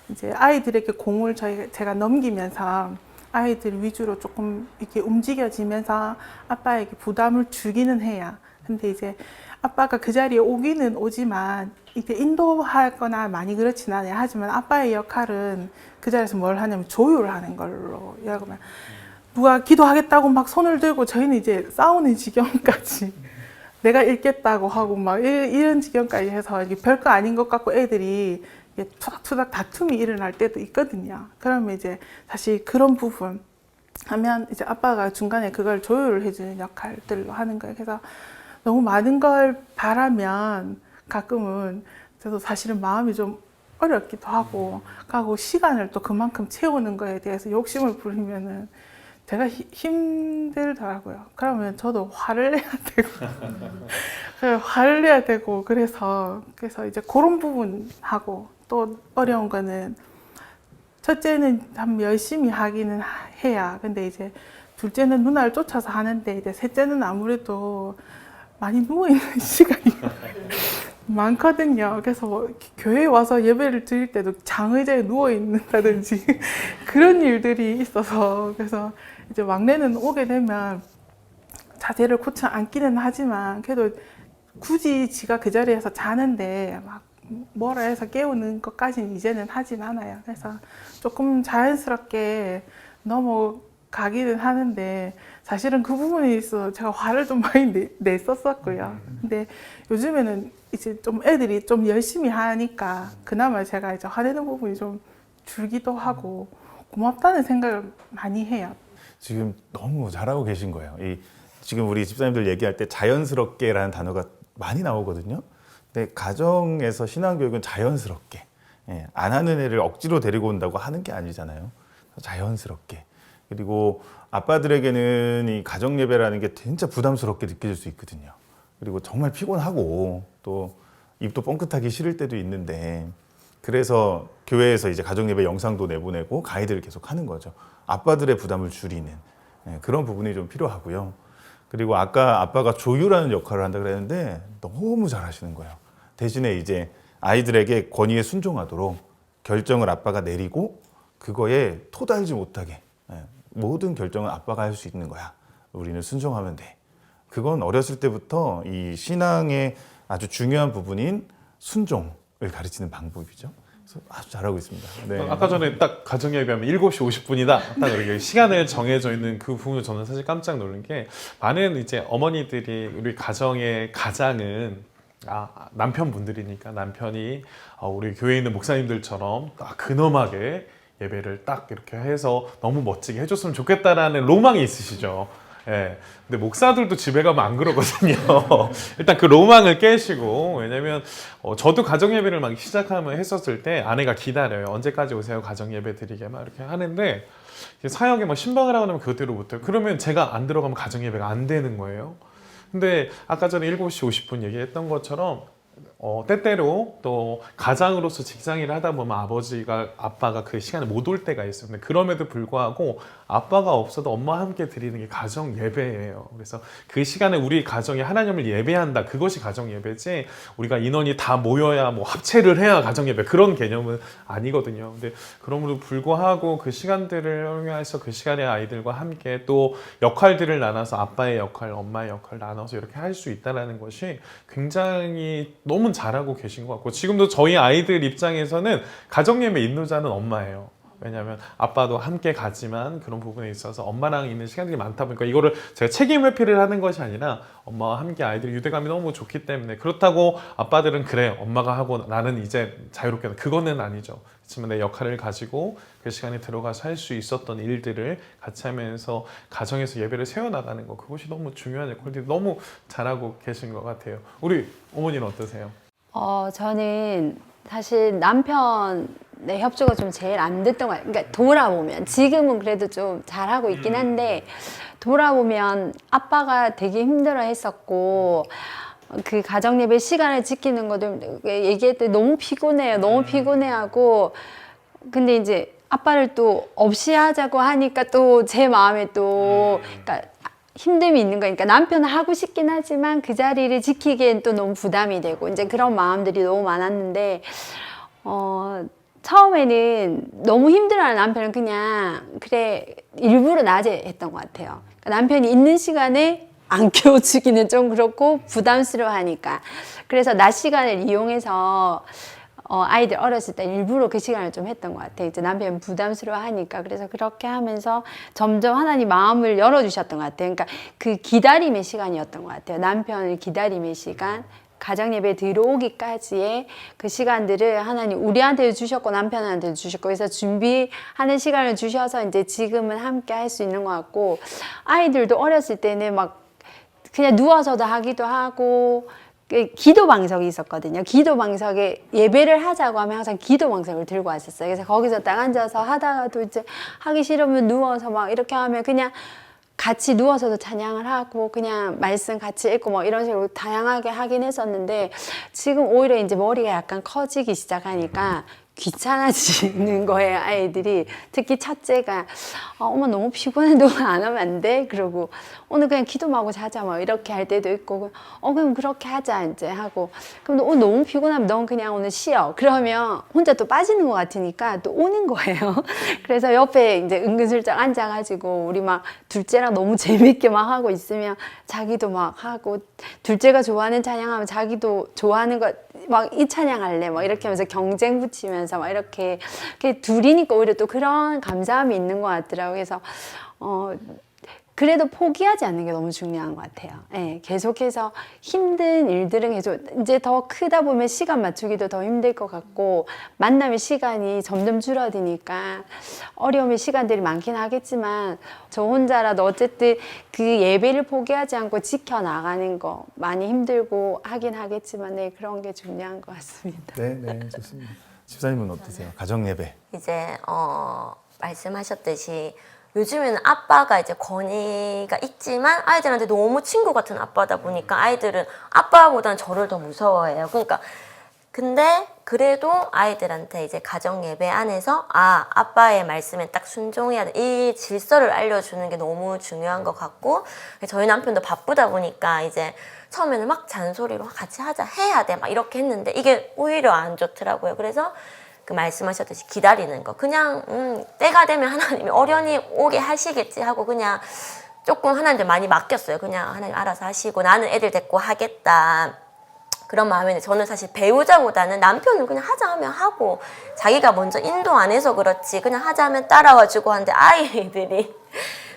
Speaker 5: 이제 아이들에게 공을 제가 넘기면서 아이들 위주로 조금 이렇게 움직여지면서 아빠에게 부담을 주기는 해요. 근데 이제 아빠가 그 자리에 오기는 오지만 이렇게 인도하거나 많이 그렇진 않아요. 하지만 아빠의 역할은 그 자리에서 뭘 하냐면 조율하는 걸로. 여러분, 누가 기도하겠다고 막 손을 들고 저희는 이제 싸우는 지경까지 내가 읽겠다고 하고 막 이런 지경까지 해서 이게 별거 아닌 것 같고 애들이 투닥투닥 다툼이 일어날 때도 있거든요. 그러면 이제 사실 그런 부분 하면 이제 아빠가 중간에 그걸 조율을 해주는 역할들로 하는 거예요. 그래서 너무 많은 걸 바라면 가끔은 저도 사실은 마음이 좀 어렵기도 하고 시간을 또 그만큼 채우는 거에 대해서 욕심을 부리면은 제가 힘들더라고요. 그러면 저도 화를 내야 되고 그래서 이제 그런 부분하고 또 어려운 거는 첫째는 참 열심히 하기는 해야. 근데 이제 둘째는 누나를 쫓아서 하는데 이제 셋째는 아무래도 많이 누워있는 시간이 많거든요. 그래서 뭐 교회에 와서 예배를 드릴 때도 장의자에 누워있는다든지 그런 일들이 있어서 그래서 이제 막내는 오게 되면 자세를 고쳐 앉기는 하지만 그래도 굳이 지가 그 자리에서 자는데 막 뭐라 해서 깨우는 것까지는 이제는 하진 않아요. 그래서 조금 자연스럽게 넘어가기는 하는데 사실은 그 부분에 있어서 제가 화를 좀 많이 냈었었고요. 근데 요즘에는 이제 좀 애들이 좀 열심히 하니까 그나마 제가 이제 화내는 부분이 좀 줄기도 하고 고맙다는 생각을 많이 해요.
Speaker 1: 지금 너무 잘하고 계신 거예요. 지금 우리 집사님들 얘기할 때 자연스럽게라는 단어가 많이 나오거든요. 근데 가정에서 신앙교육은 자연스럽게, 안 하는 애를 억지로 데리고 온다고 하는 게 아니잖아요. 자연스럽게. 그리고 아빠들에게는 이 가정 예배라는 게 진짜 부담스럽게 느껴질 수 있거든요. 그리고 정말 피곤하고 또 입도 뻥끗하기 싫을 때도 있는데, 그래서 교회에서 이제 가정 예배 영상도 내보내고 가이드를 계속 하는 거죠. 아빠들의 부담을 줄이는 그런 부분이 좀 필요하고요. 그리고 아까 아빠가 조율하는 역할을 한다 그랬는데 너무 잘하시는 거예요. 대신에 이제 아이들에게 권위에 순종하도록 결정을 아빠가 내리고 그거에 토달지 못하게, 모든 결정은 아빠가 할 수 있는 거야. 우리는 순종하면 돼. 그건 어렸을 때부터 이 신앙의 아주 중요한 부분인 순종을 가르치는 방법이죠. 그래서 아주 잘하고 있습니다. 네.
Speaker 3: 아까 전에 딱 가정 예배하면 7시 50분이다. 딱 이렇게 시간을 정해져 있는 그 부분을 저는 사실 깜짝 놀란 게, 많은 이제 어머니들이 우리 가정의 가장은 남편분들이니까 남편이 우리 교회에 있는 목사님들처럼 딱 근엄하게 예배를 딱 이렇게 해서 너무 멋지게 해줬으면 좋겠다라는 로망이 있으시죠. 예. 근데 목사들도 집에 가면 안 그러거든요. 일단 그 로망을 깨시고, 왜냐면 저도 가정 예배를 막 시작하면 했었을 때 아내가 기다려요. 언제까지 오세요? 가정 예배 드리게 막 이렇게 하는데, 사역에 막 신방을 하고 나면 그대로 못해요. 그러면 제가 안 들어가면 가정 예배가 안 되는 거예요. 근데 아까 전에 7시 50분 얘기했던 것처럼 때때로 또 가장으로서 직장일을 하다 보면 아빠가 그 시간에 못 올 때가 있어요. 근데 그럼에도 불구하고 아빠가 없어도 엄마와 함께 드리는 게 가정 예배예요. 그래서 그 시간에 우리 가정이 하나님을 예배한다. 그것이 가정 예배지, 우리가 인원이 다 모여야 뭐 합체를 해야 가정 예배, 그런 개념은 아니거든요. 근데 그럼에도 불구하고 그 시간들을 활용해서 그 시간에 아이들과 함께 또 역할들을 나눠서 아빠의 역할, 엄마의 역할 나눠서 이렇게 할 수 있다는 것이 굉장히 너무 잘하고 계신 것 같고, 지금도 저희 아이들 입장에서는 가정예배 인도자는 엄마예요. 왜냐하면 아빠도 함께 가지만 그런 부분에 있어서 엄마랑 있는 시간들이 많다 보니까 이거를 제가 책임 회피를 하는 것이 아니라 엄마와 함께 아이들 유대감이 너무 좋기 때문에, 그렇다고 아빠들은 그래 엄마가 하고 나는 이제 자유롭게, 그거는 아니죠. 그렇지만 내 역할을 가지고 그 시간에 들어가서 할 수 있었던 일들을 같이 하면서 가정에서 예배를 세워나가는 거, 그것이 너무 중요한 역할들이 너무 잘하고 계신 것 같아요. 우리 어머니는 어떠세요?
Speaker 4: 저는 사실 남편의 협조가 좀 제일 안 됐던 것 같아요. 그러니까 돌아보면 지금은 그래도 좀 잘하고 있긴 한데, 돌아보면 아빠가 되게 힘들어 했었고, 그 가정예배 시간을 지키는 것도 얘기할 때 너무 피곤해요. 너무 피곤해하고, 근데 이제 아빠를 또 없이 하자고 하니까 또 제 마음에 또 그러니까 힘듦이 있는 거니까, 남편은 하고 싶긴 하지만 그 자리를 지키기엔 또 너무 부담이 되고, 이제 그런 마음들이 너무 많았는데, 처음에는 너무 힘들어하는 남편은 그냥 그래 일부러 낮에 했던 것 같아요. 그러니까 남편이 있는 시간에 안 깨워주기는 좀 그렇고 부담스러워하니까, 그래서 낮 시간을 이용해서 아이들 어렸을 때 일부러 그 시간을 좀 했던 것 같아요. 이제 남편이 부담스러워하니까. 그래서 그렇게 하면서 점점 하나님 마음을 열어주셨던 것 같아요. 그러니까 그 기다림의 시간이었던 것 같아요. 남편을 기다림의 시간, 가정예배 들어오기까지의 그 시간들을 하나님 우리한테도 주셨고 남편한테도 주셨고, 그래서 준비하는 시간을 주셔서 이제 지금은 함께 할 수 있는 것 같고, 아이들도 어렸을 때는 막 그냥 누워서도 하기도 하고, 기도 방석이 있었거든요. 기도 방석에 예배를 하자고 하면 항상 기도 방석을 들고 왔었어요. 그래서 거기서 딱 앉아서 하다가도 이제 하기 싫으면 누워서 막 이렇게 하면 그냥 같이 누워서도 찬양을 하고 그냥 말씀 같이 읽고 뭐 이런 식으로 다양하게 하긴 했었는데 지금 오히려 이제 머리가 약간 커지기 시작하니까 귀찮아지는 거예요, 아이들이. 특히 첫째가 엄마 너무 피곤한데 오늘 안 하면 안 돼? 그러고 오늘 그냥 기도만 하고 자자 뭐 이렇게 할 때도 있고 그럼 그렇게 하자 이제 하고 그럼 오늘 너무 피곤하면 넌 그냥 오늘 쉬어. 그러면 혼자 또 빠지는 것 같으니까 또 오는 거예요. 그래서 옆에 이제 은근슬쩍 앉아가지고 우리 막 둘째랑 너무 재밌게 막 하고 있으면 자기도 막 하고 둘째가 좋아하는 찬양하면 자기도 좋아하는 거 막 이 찬양 할래 막 이렇게 하면서 경쟁 붙이면서 막 이렇게 둘이니까 오히려 또 그런 감사함이 있는 것 같더라고요. 그래서 그래도 포기하지 않는 게 너무 중요한 것 같아요. 네, 계속해서 힘든 일들은 계속 이제 더 크다 보면 시간 맞추기도 더 힘들 것 같고 만남의 시간이 점점 줄어드니까 어려움의 시간들이 많긴 하겠지만 저 혼자라도 어쨌든 그 예배를 포기하지 않고 지켜나가는 거 많이 힘들고 하긴 하겠지만 네, 그런 게 중요한 것 같습니다.
Speaker 1: 네, 네, 좋습니다. 집사님은 어떠세요? 가정 예배.
Speaker 2: 이제 말씀하셨듯이 요즘에는 아빠가 이제 권위가 있지만 아이들한테 너무 친구 같은 아빠다 보니까 아이들은 아빠보다는 저를 더 무서워해요. 그러니까 근데 그래도 아이들한테 이제 가정 예배 안에서 아빠의 말씀에 딱 순종해야 돼. 이 질서를 알려주는 게 너무 중요한 것 같고 저희 남편도 바쁘다 보니까 이제 처음에는 막 잔소리로 같이 하자 해야 돼 막 이렇게 했는데 이게 오히려 안 좋더라고요. 그래서 그 말씀하셨듯이 기다리는 거 그냥 때가 되면 하나님이 어련히 오게 하시겠지 하고 그냥 조금 하나님께 많이 맡겼어요. 그냥 하나님 알아서 하시고 나는 애들 데리고 하겠다 그런 마음인데 저는 사실 배우자보다는 남편은 그냥 하자 하면 하고 자기가 먼저 인도 안 해서 그렇지 그냥 하자 하면 따라와주고 하는데 아이들이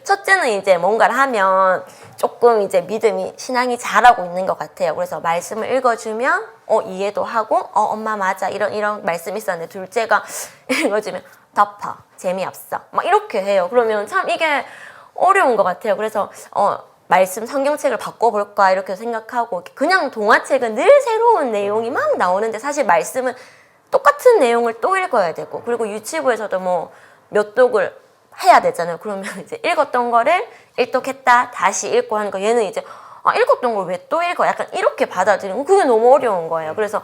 Speaker 2: 첫째는 이제 뭔가를 하면 조금 이제 믿음이 신앙이 자라고 있는 것 같아요. 그래서 말씀을 읽어주면 이해도 하고 엄마 맞아 이런 말씀이 있었는데 둘째가 읽어주면 덮어 재미없어 막 이렇게 해요. 그러면 참 이게 어려운 것 같아요. 그래서 말씀 성경책을 바꿔볼까 이렇게 생각하고 그냥 동화책은 늘 새로운 내용이 막 나오는데 사실 말씀은 똑같은 내용을 또 읽어야 되고 그리고 유치부에서도 뭐 몇 독을 해야 되잖아요. 그러면 이제 읽었던 거를 일독했다 다시 읽고 하는 거 얘는 이제 읽었던 걸 왜 또 읽어? 약간 이렇게 받아들이는 거 그게 너무 어려운 거예요. 그래서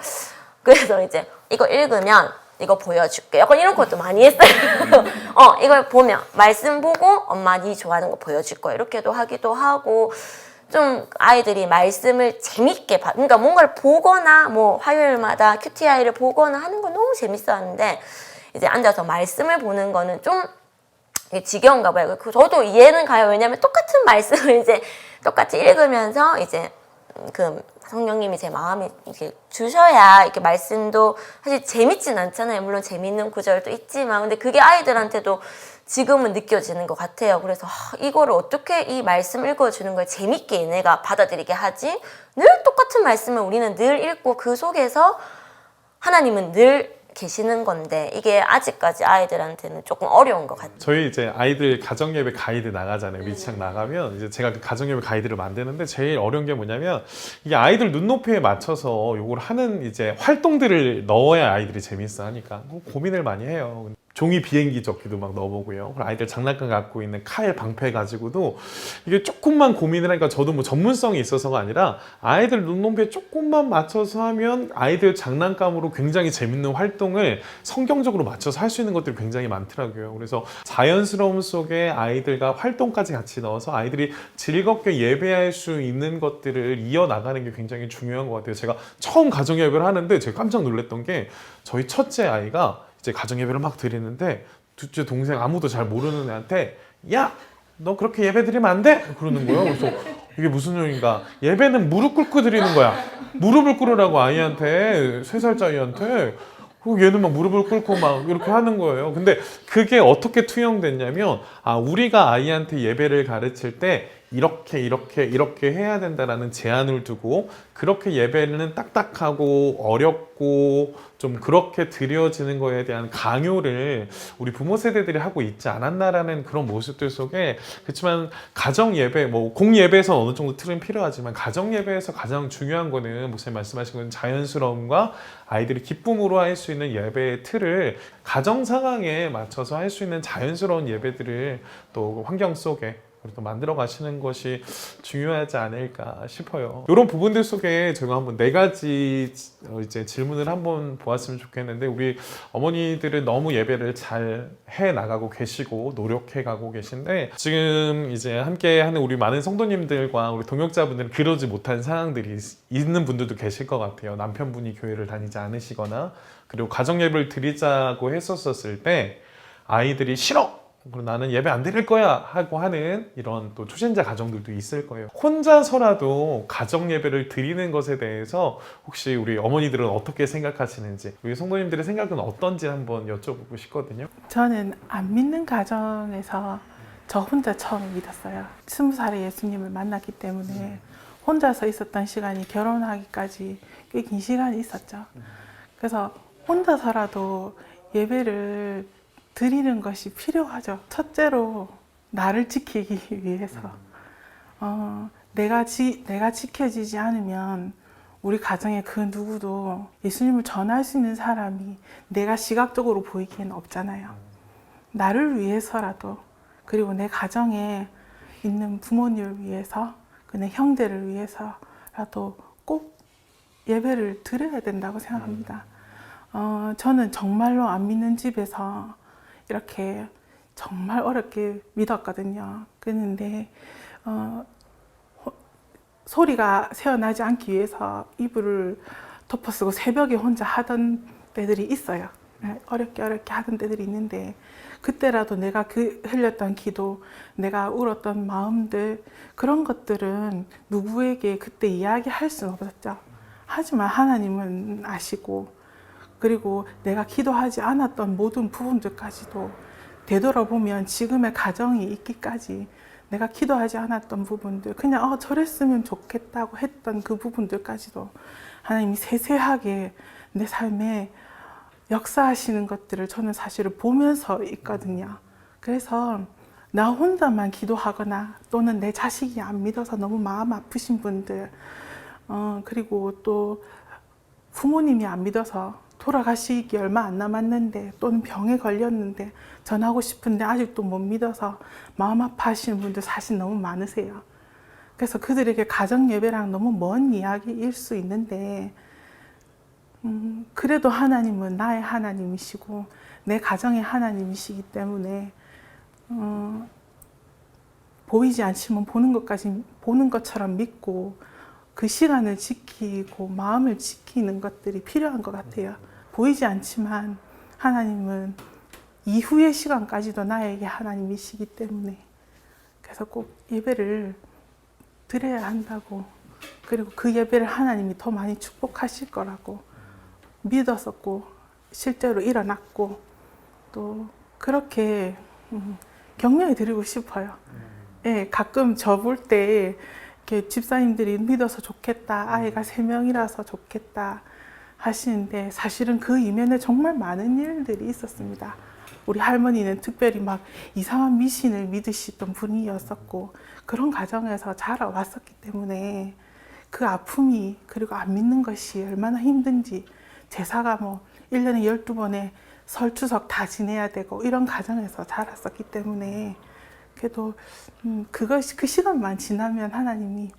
Speaker 2: 이제 이거 읽으면 이거 보여줄게. 약간 이런 것도 많이 했어요. 이걸 보면 말씀 보고 엄마 네 좋아하는 거 보여줄 거야. 이렇게도 하기도 하고 좀 아이들이 말씀을 재밌게 그러니까 뭔가를 보거나 뭐 화요일마다 QTI를 보거나 하는 건 너무 재밌어 하는데 이제 앉아서 말씀을 보는 거는 좀 지겨운가 봐요. 저도 이해는 가요. 왜냐면 똑같은 말씀을 이제 똑같이 읽으면서 이제 그 성령님이 제 마음에 이렇게 주셔야 이렇게 말씀도 사실 재밌진 않잖아요. 물론 재밌는 구절도 있지만 근데 그게 아이들한테도 지금은 느껴지는 것 같아요. 그래서 이거를 어떻게 이 말씀 읽어주는 걸 재밌게 얘네가 받아들이게 하지? 늘 똑같은 말씀을 우리는 늘 읽고 그 속에서 하나님은 늘 계시는 건데 이게 아직까지 아이들한테는 조금 어려운 것 같아요.
Speaker 3: 저희 이제 아이들 가정예배 가이드 나가잖아요. 미치학 나가면 이제 제가 그 가정예배 가이드를 만드는데 제일 어려운 게 뭐냐면 이게 아이들 눈높이에 맞춰서 요걸 하는 이제 활동들을 넣어야 아이들이 재밌어 하니까 고민을 많이 해요. 종이 비행기 접기도 막 넣어보고요. 아이들 장난감 갖고 있는 칼 방패 가지고도 이게 조금만 고민을 하니까 저도 뭐 전문성이 있어서가 아니라 아이들 눈높이에 조금만 맞춰서 하면 아이들 장난감으로 굉장히 재밌는 활동을 성경적으로 맞춰서 할 수 있는 것들이 굉장히 많더라고요. 그래서 자연스러움 속에 아이들과 활동까지 같이 넣어서 아이들이 즐겁게 예배할 수 있는 것들을 이어나가는 게 굉장히 중요한 것 같아요. 제가 처음 가정예배를 하는데 제가 깜짝 놀랐던 게 저희 첫째 아이가 이제 가정예배를 막 드리는데 둘째 동생 아무도 잘 모르는 애한테 야! 너 그렇게 예배 드리면 안 돼? 그러는 거예요. 그래서 이게 무슨 소리인가? 예배는 무릎 꿇고 드리는 거야. 무릎을 꿇으라고 아이한테 3살짜리 아이한테 얘는 막 무릎을 꿇고 막 이렇게 하는 거예요. 근데 그게 어떻게 투영됐냐면 우리가 아이한테 예배를 가르칠 때 이렇게 해야 된다라는 제한을 두고 그렇게 예배는 딱딱하고 어렵고 좀 그렇게 드려지는 거에 대한 강요를 우리 부모 세대들이 하고 있지 않았나라는 그런 모습들 속에, 그렇지만 가정 예배, 뭐 공 예배에서 어느 정도 틀은 필요하지만 가정 예배에서 가장 중요한 거는 목사님 말씀하신 건 자연스러움과 아이들이 기쁨으로 할 수 있는 예배의 틀을 가정 상황에 맞춰서 할 수 있는 자연스러운 예배들을 또 환경 속에 또 만들어 가시는 것이 중요하지 않을까 싶어요. 이런 부분들 속에 제가 한번 4가지 이제 질문을 한번 보았으면 좋겠는데, 우리 어머니들은 너무 예배를 잘 해 나가고 계시고 노력해 가고 계신데, 지금 이제 함께 하는 우리 많은 성도님들과 우리 동역자분들은 그러지 못한 상황들이 있는 분들도 계실 것 같아요. 남편분이 교회를 다니지 않으시거나, 그리고 가정 예배를 드리자고 했었을 때 아이들이 싫어! 그리고 나는 예배 안 드릴 거야 하고 하는 이런 또 초신자 가정들도 있을 거예요. 혼자서라도 가정 예배를 드리는 것에 대해서 혹시 우리 어머니들은 어떻게 생각하시는지, 우리 성도님들의 생각은 어떤지 한번 여쭤보고 싶거든요.
Speaker 5: 저는 안 믿는 가정에서 저 혼자 처음 믿었어요. 20살에 예수님을 만났기 때문에 혼자서 있었던 시간이 결혼하기까지 꽤 긴 시간이 있었죠. 그래서 혼자서라도 예배를 드리는 것이 필요하죠. 첫째로 나를 지키기 위해서. 내가 지켜지지 않으면 우리 가정에 그 누구도 예수님을 전할 수 있는 사람이 내가 시각적으로 보이기에는 없잖아요. 나를 위해서라도, 그리고 내 가정에 있는 부모님을 위해서, 내 형제를 위해서라도 꼭 예배를 드려야 된다고 생각합니다. 저는 정말로 안 믿는 집에서 이렇게 정말 어렵게 믿었거든요. 그런데 소리가 새어나지 않기 위해서 이불을 덮어쓰고 새벽에 혼자 하던 때들이 있어요. 어렵게 하던 때들이 있는데, 그때라도 내가 흘렸던 기도, 내가 울었던 마음들, 그런 것들은 누구에게 그때 이야기할 수는 없었죠. 하지만 하나님은 아시고, 그리고 내가 기도하지 않았던 모든 부분들까지도 되돌아보면 지금의 가정이 있기까지 내가 기도하지 않았던 부분들, 그냥 저랬으면 좋겠다고 했던 그 부분들까지도 하나님이 세세하게 내 삶에 역사하시는 것들을 저는 사실을 보면서 있거든요. 그래서 나 혼자만 기도하거나 또는 내 자식이 안 믿어서 너무 마음 아프신 분들, 그리고 또 부모님이 안 믿어서 돌아가시기 얼마 안 남았는데, 또는 병에 걸렸는데 전하고 싶은데 아직도 못 믿어서 마음 아파하시는 분들 사실 너무 많으세요. 그래서 그들에게 가정 예배랑 너무 먼 이야기일 수 있는데, 그래도 하나님은 나의 하나님이시고 내 가정의 하나님이시기 때문에 보이지 않지만 보는 것처럼 믿고 그 시간을 지키고 마음을 지키는 것들이 필요한 것 같아요. 보이지 않지만 하나님은 이후의 시간까지도 나에게 하나님이시기 때문에, 그래서 꼭 예배를 드려야 한다고, 그리고 그 예배를 하나님이 더 많이 축복하실 거라고 믿었었고, 실제로 일어났고, 또 그렇게 격려해 드리고 싶어요. 예, 가끔 저 볼 때 이렇게 집사님들이 믿어서 좋겠다, 아이가 3명이라서 좋겠다 하시는데, 사실은 그 이면에 정말 많은 일들이 있었습니다. 우리 할머니는 특별히 막 이상한 미신을 믿으시던 분이었었고, 그런 가정에서 자라왔었기 때문에 그 아픔이, 그리고 안 믿는 것이 얼마나 힘든지, 제사가 뭐 1년에 12번에 설 추석 다 지내야 되고 이런 가정에서 자랐었기 때문에, 그래도 그 시간만 지나면 하나님이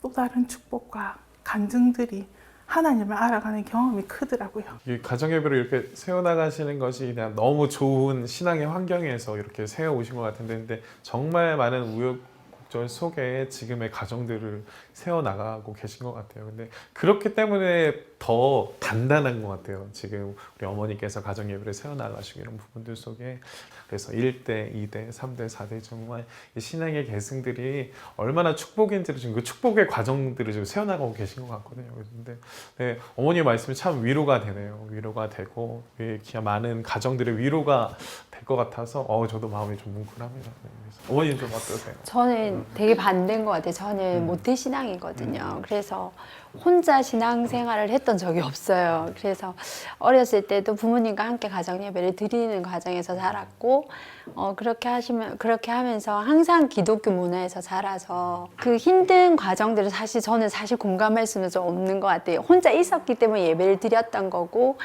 Speaker 5: 또 다른 축복과 간증들이, 하나님을 알아가는 경험이 크더라고요.
Speaker 3: 이 가정 예배를 이렇게 세워나가시는 것이 그냥 너무 좋은 신앙의 환경에서 이렇게 세워오신 것 같은데, 근데 정말 많은 우여곡절 속에 지금의 가정들을 세워나가고 계신 것 같아요. 근데 그렇기 때문에 더 단단한 것 같아요. 지금 우리 어머니께서 가정 예배를 세워나가시고 이런 부분들 속에 그래서 1대, 2대, 3대, 4대 정말 이 신앙의 계승들이 얼마나 축복인지를 지금 그 축복의 과정들을 지금 세워나가고 계신 것 같거든요. 그런데 네, 어머니 말씀이 참 위로가 되네요. 위로가 되고 많은 가정들의 위로가 될 것 같아서 저도 마음이 좀 뭉클합니다. 네, 그래서 어머니는 좀 어떠세요?
Speaker 4: 저는 되게 반대인 것 같아요. 저는 모태 신앙이거든요. 그래서 혼자 신앙생활을 했던 적이 없어요. 그래서 어렸을 때도 부모님과 함께 가정 예배를 드리는 과정에서 자랐고, 그렇게 하면서 항상 기독교 문화에서 자라서 그 힘든 과정들을 저는 사실 공감할 수는 좀 없는 것 같아요. 혼자 있었기 때문에 예배를 드렸던 거고,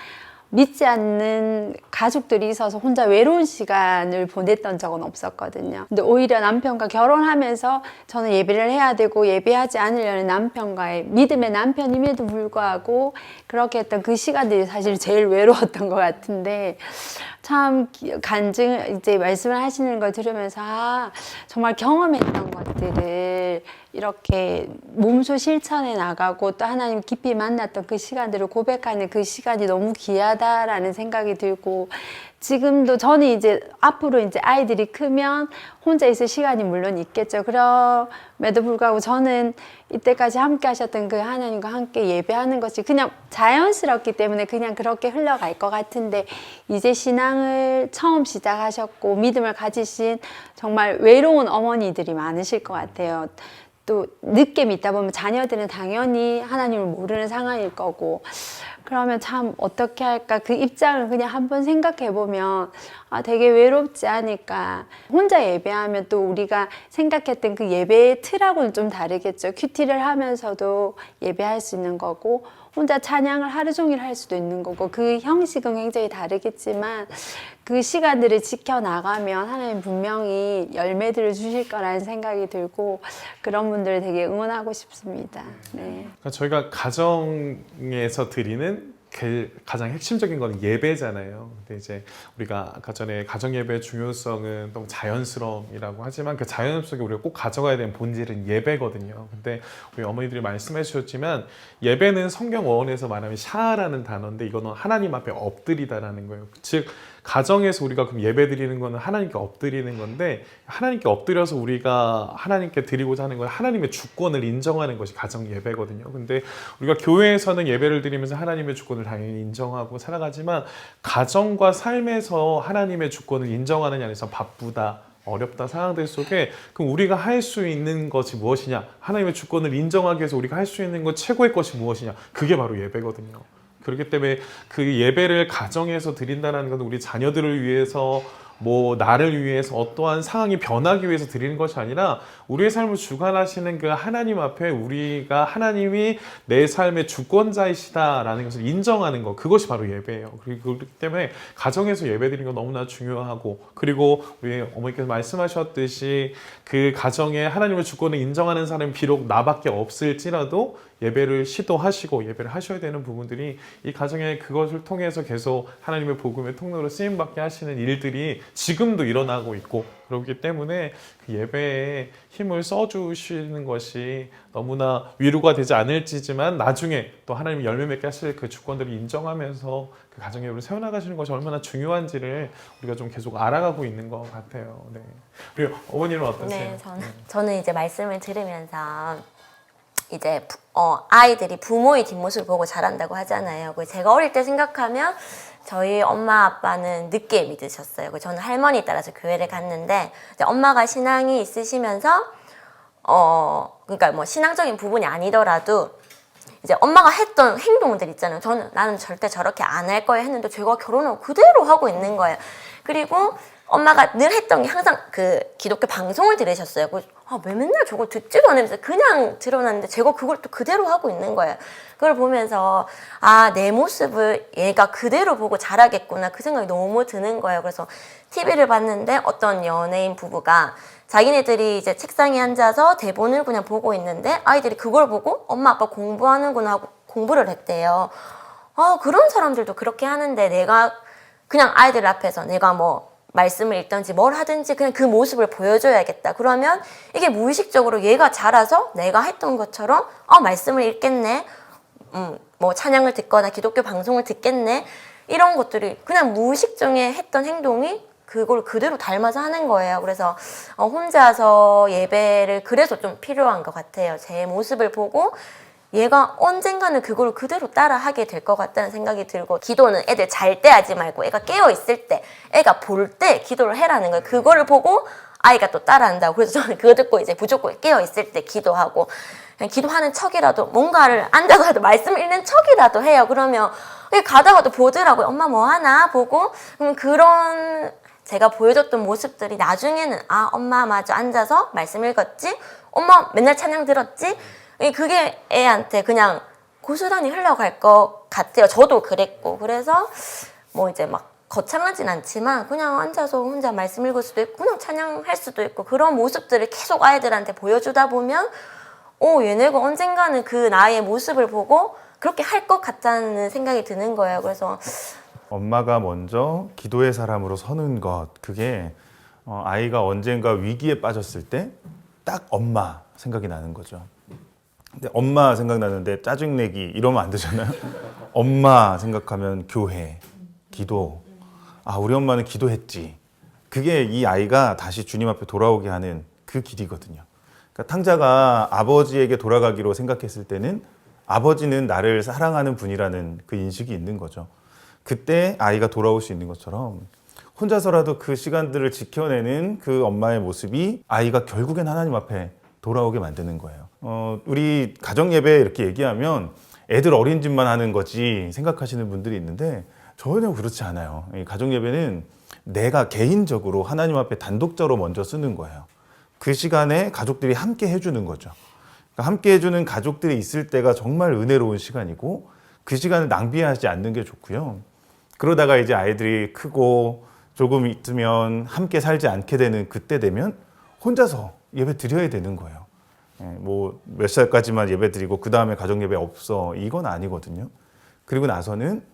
Speaker 4: 믿지 않는 가족들이 있어서 혼자 외로운 시간을 보냈던 적은 없었거든요. 근데 오히려 남편과 결혼하면서 저는 예배를 해야 되고 예배하지 않으려는 남편과의 믿음의 남편임에도 불구하고 그렇게 했던 그 시간들이 사실 제일 외로웠던 것 같은데 참 이제 말씀을 하시는 걸 들으면서 정말 경험했던 것들을 이렇게 몸소 실천해 나가고 또 하나님 깊이 만났던 그 시간들을 고백하는 그 시간이 너무 귀하다라는 생각이 들고 지금도 저는 이제 앞으로 이제 아이들이 크면 혼자 있을 시간이 물론 있겠죠. 그럼에도 불구하고 저는 이때까지 함께 하셨던 그 하나님과 함께 예배하는 것이 그냥 자연스럽기 때문에 그냥 그렇게 흘러갈 것 같은데 이제 신앙을 처음 시작하셨고 믿음을 가지신 정말 외로운 어머니들이 많으실 것 같아요. 또 늦게 믿다 보면 자녀들은 당연히 하나님을 모르는 상황일 거고 그러면 참 어떻게 할까 그 입장을 그냥 한번 생각해 보면 되게 외롭지 않을까. 혼자 예배하면 또 우리가 생각했던 그 예배의 틀하고는 좀 다르겠죠. 큐티를 하면서도 예배할 수 있는 거고 혼자 찬양을 하루 종일 할 수도 있는 거고 그 형식은 굉장히 다르겠지만 그 시간들을 지켜나가면 하나님 분명히 열매들을 주실 거라는 생각이 들고 그런 분들을 되게 응원하고 싶습니다. 네.
Speaker 3: 그러니까 저희가 가정에서 드리는 가장 핵심적인 건 예배잖아요. 근데 이제 우리가 아까 전에 가정 예배의 중요성은 너무 자연스러움이라고 하지만 그 자연스러움 속에 우리가 꼭 가져가야 되는 본질은 예배거든요. 근데 우리 어머니들이 말씀해 주셨지만 예배는 성경 어원에서 말하면 샤라는 단어인데 이거는 하나님 앞에 엎드리다라는 거예요. 즉 가정에서 우리가 그럼 예배 드리는 거는 하나님께 엎드리는 건데 하나님께 엎드려서 우리가 하나님께 드리고자 하는 건 하나님의 주권을 인정하는 것이 가정 예배거든요. 근데 우리가 교회에서는 예배를 드리면서 하나님의 주권을 당연히 인정하고 살아가지만 가정과 삶에서 하나님의 주권을 인정하느냐 안에서 바쁘다 어렵다 상황들 속에 그럼 우리가 할 수 있는 것이 무엇이냐 하나님의 주권을 인정하기 위해서 우리가 할 수 있는 것 최고의 것이 무엇이냐 그게 바로 예배거든요. 그렇기 때문에 그 예배를 가정에서 드린다는 건 우리 자녀들을 위해서 나를 위해서 어떠한 상황이 변하기 위해서 드리는 것이 아니라 우리의 삶을 주관하시는 그 하나님 앞에 우리가 하나님이 내 삶의 주권자이시다라는 것을 인정하는 것 그것이 바로 예배예요. 그렇기 때문에 가정에서 예배 드리는 건 너무나 중요하고 그리고 우리 어머니께서 말씀하셨듯이 그 가정에 하나님의 주권을 인정하는 사람이 비록 나밖에 없을지라도 예배를 시도하시고 예배를 하셔야 되는 부분들이 이 가정에 그것을 통해서 계속 하나님의 복음의 통로로 쓰임받게 하시는 일들이 지금도 일어나고 있고 그렇기 때문에 그 예배에 힘을 써주시는 것이 너무나 위로가 되지 않을지만 나중에 또 하나님이 열매 맺게 하실 그 주권들을 인정하면서 그 가정 예배를 세워나가시는 것이 얼마나 중요한지를 우리가 좀 계속 알아가고 있는 것 같아요. 네. 그리고 어머니는 어떠세요?
Speaker 2: 네, 저는 이제 말씀을 들으면서 이제 아이들이 부모의 뒷모습을 보고 자란다고 하잖아요. 제가 어릴 때 생각하면 저희 엄마 아빠는 늦게 믿으셨어요. 저는 할머니 따라서 교회를 갔는데 이제 엄마가 신앙이 있으시면서 그러니까 뭐 신앙적인 부분이 아니더라도 이제 엄마가 했던 행동들 있잖아요. 나는 절대 저렇게 안 할 거야 했는데 제가 결혼하고 그대로 하고 있는 거예요. 그리고 엄마가 늘 했던 게 항상 그 기독교 방송을 들으셨어요. 왜 맨날 저걸 듣지도 않으면서 그냥 들어놨는데 제가 그걸 또 그대로 하고 있는 거예요. 그걸 보면서 내 모습을 얘가 그대로 보고 자라겠구나 그 생각이 너무 드는 거예요. 그래서 TV를 봤는데 어떤 연예인 부부가 자기네들이 이제 책상에 앉아서 대본을 그냥 보고 있는데 아이들이 그걸 보고 엄마 아빠 공부하는구나 하고 공부를 했대요. 그런 사람들도 그렇게 하는데 내가 그냥 아이들 앞에서 내가 말씀을 읽든지 뭘 하든지 그냥 그 모습을 보여줘야겠다. 그러면 이게 무의식적으로 얘가 자라서 내가 했던 것처럼 말씀을 읽겠네. 뭐 찬양을 듣거나 기독교 방송을 듣겠네 이런 것들이 그냥 무의식 중에 했던 행동이 그걸 그대로 닮아서 하는 거예요. 그래서 혼자서 예배를 그래서 좀 필요한 것 같아요. 제 모습을 보고 얘가 언젠가는 그걸 그대로 따라 하게 될 것 같다는 생각이 들고, 기도는 애들 잘 때 하지 말고 애가 깨어 있을 때, 애가 볼 때 기도를 해라는 거예요. 그거를 보고 아이가 또 따라한다고. 그래서 저는 그거 듣고 이제 무조건 깨어 있을 때 기도하고, 그냥 기도하는 척이라도 뭔가를 앉아서라도 말씀 읽는 척이라도 해요. 그러면 가다가도 보더라고요. 엄마 뭐 하나 보고. 그런 제가 보여줬던 모습들이 나중에는 아, 엄마 마저 앉아서 말씀 읽었지? 엄마 맨날 찬양 들었지? 그게 애한테 그냥 고스란히 흘러갈 것 같아요. 저도 그랬고. 그래서 뭐 이제 막 거창하진 않지만 그냥 앉아서 혼자 말씀 읽을 수도 있고 그냥 찬양할 수도 있고, 그런 모습들을 계속 아이들한테 보여주다 보면 얘네가 언젠가는 그 나의 모습을 보고 그렇게 할 것 같다는 생각이 드는 거예요. 그래서
Speaker 1: 엄마가 먼저 기도의 사람으로 서는 것, 그게 아이가 언젠가 위기에 빠졌을 때 딱 엄마 생각이 나는 거죠. 근데 엄마 생각나는데 짜증내기 이러면 안 되잖아요. 엄마 생각하면 교회, 기도. 아, 우리 엄마는 기도했지. 그게 이 아이가 다시 주님 앞에 돌아오게 하는 그 길이거든요. 그러니까 탕자가 아버지에게 돌아가기로 생각했을 때는 아버지는 나를 사랑하는 분이라는 그 인식이 있는 거죠. 그때 아이가 돌아올 수 있는 것처럼 혼자서라도 그 시간들을 지켜내는 그 엄마의 모습이 아이가 결국엔 하나님 앞에 돌아오게 만드는 거예요. 우리 가정예배 이렇게 얘기하면 애들 어린 짓만 하는 거지 생각하시는 분들이 있는데 전혀 그렇지 않아요. 이 가정예배는 내가 개인적으로 하나님 앞에 단독자로 먼저 쓰는 거예요. 그 시간에 가족들이 함께 해주는 거죠. 그러니까 함께 해주는 가족들이 있을 때가 정말 은혜로운 시간이고, 그 시간을 낭비하지 않는 게 좋고요. 그러다가 이제 아이들이 크고 조금 있으면 함께 살지 않게 되는 그때 되면 혼자서 예배 드려야 되는 거예요. 뭐 몇 살까지만 예배 드리고 그 다음에 가정 예배 없어, 이건 아니거든요. 그리고 나서는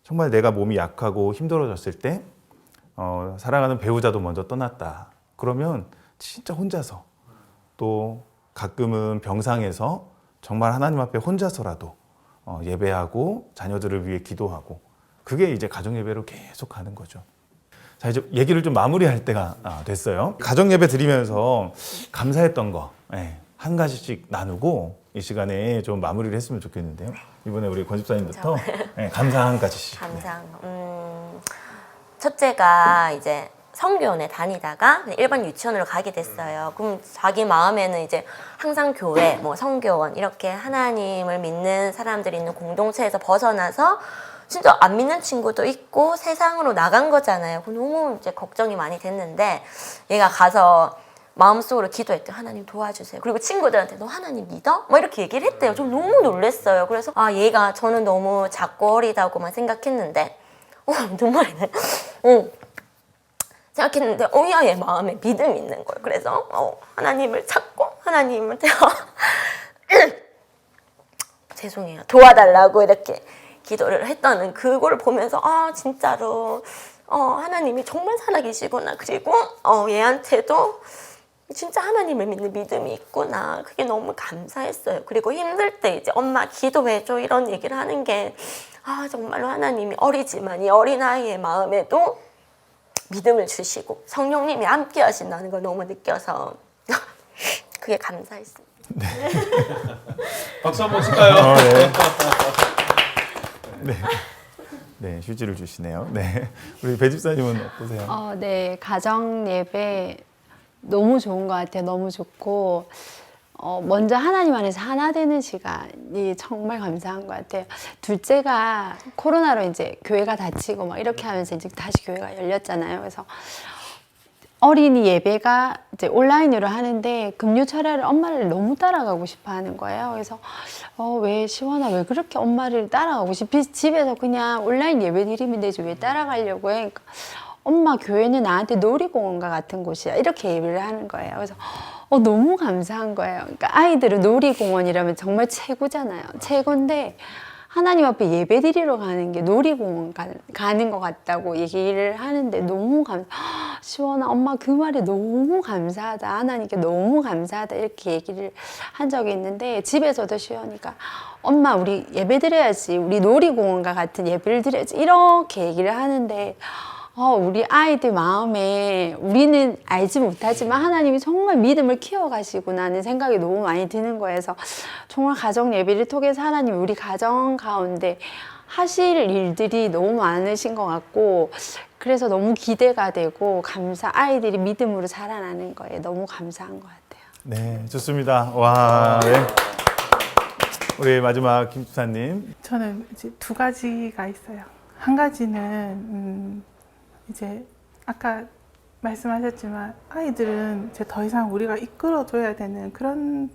Speaker 1: 정말 내가 몸이 약하고 힘들어졌을 때 사랑하는 배우자도 먼저 떠났다. 그러면 진짜 혼자서, 또 가끔은 병상에서 정말 하나님 앞에 혼자서라도 예배하고 자녀들을 위해 기도하고, 그게 이제 가정 예배로 계속 가는 거죠. 자, 이제 얘기를 좀 마무리할 때가 됐어요. 가정 예배 드리면서 감사했던 거 한 가지씩 나누고 이 시간에 좀 마무리를 했으면 좋겠는데요. 이번에 우리 권 집사님부터 감사 한 가지씩.
Speaker 2: 감상. 첫째가 이제 성교원에 다니다가 일반 유치원으로 가게 됐어요. 그럼 자기 마음에는 이제 항상 교회, 뭐 성교원 이렇게 하나님을 믿는 사람들이 있는 공동체에서 벗어나서 진짜 안 믿는 친구도 있고 세상으로 나간 거잖아요. 너무 이제 걱정이 많이 됐는데, 얘가 가서 마음속으로 기도했대요. 하나님 도와주세요. 그리고 친구들한테 너 하나님 믿어? 뭐 이렇게 얘기를 했대요. 좀 너무 놀랐어요. 그래서 얘가, 저는 너무 작고 어리다고만 생각했는데 눈물이 나요. 생각했는데 얘 마음에 믿음이 있는 거예요. 그래서 하나님을 찾고 하나님을 죄송해요. 도와달라고 이렇게 기도를 했다는 그걸 보면서 진짜로 하나님이 정말 살아계시구나. 그리고 얘한테도 진짜 하나님을 믿는 믿음이 있구나. 그게 너무 감사했어요. 그리고 힘들 때 이제 엄마 기도해줘 이런 얘기를 하는 게 정말로 하나님이 어리지만 이 어린아이의 마음에도 믿음을 주시고 성령님이 함께 하신다는 걸 너무 느껴서 그게 감사했습니다.
Speaker 1: 네.
Speaker 3: 박수 한번 칠까요?
Speaker 1: 네. 네, 휴지를 주시네요. 네. 우리 배 집사님은 어떠세요?
Speaker 4: 네, 가정 예배 너무 좋은 것 같아요. 너무 좋고, 먼저 하나님 안에서 하나 되는 시간이 정말 감사한 것 같아요. 둘째가 코로나로 이제 교회가 닫히고 막 이렇게 하면서 이제 다시 교회가 열렸잖아요. 그래서 어린이 예배가 이제 온라인으로 하는데 금요 철야를 엄마를 너무 따라가고 싶어 하는 거예요. 그래서 왜 시원아 왜 그렇게 엄마를 따라가고 싶지? 집에서 그냥 온라인 예배 드리면 되지 왜 따라가려고 해? 그러니까 엄마 교회는 나한테 놀이공원과 같은 곳이야. 이렇게 예배를 하는 거예요. 그래서 너무 감사한 거예요. 그러니까 아이들은 놀이공원이라면 정말 최고잖아요. 최고인데 하나님 앞에 예배 드리러 가는 게 놀이공원 가는 것 같다고 얘기를 하는데 너무 시원아 엄마 그 말이 너무 감사하다. 하나님께 너무 감사하다. 이렇게 얘기를 한 적이 있는데 집에서도 시원이가 엄마 우리 예배 드려야지. 우리 놀이공원과 같은 예배를 드려야지. 이렇게 얘기를 하는데 우리 아이들 마음에 우리는 알지 못하지만 하나님이 정말 믿음을 키워가시구나는 생각이 너무 많이 드는 거예요. 그래서 정말 가정 예배를 통해서 하나님이 우리 가정 가운데 하실 일들이 너무 많으신 것 같고 그래서 너무 기대가 되고 아이들이 믿음으로 자라나는 거에 너무 감사한 것 같아요.
Speaker 1: 네, 좋습니다. 와, 네. 우리 마지막 김 집사님.
Speaker 5: 저는 이제 두 가지가 있어요. 한 가지는 이제 아까 말씀하셨지만 아이들은 이제 더 이상 우리가 이끌어줘야 되는 그런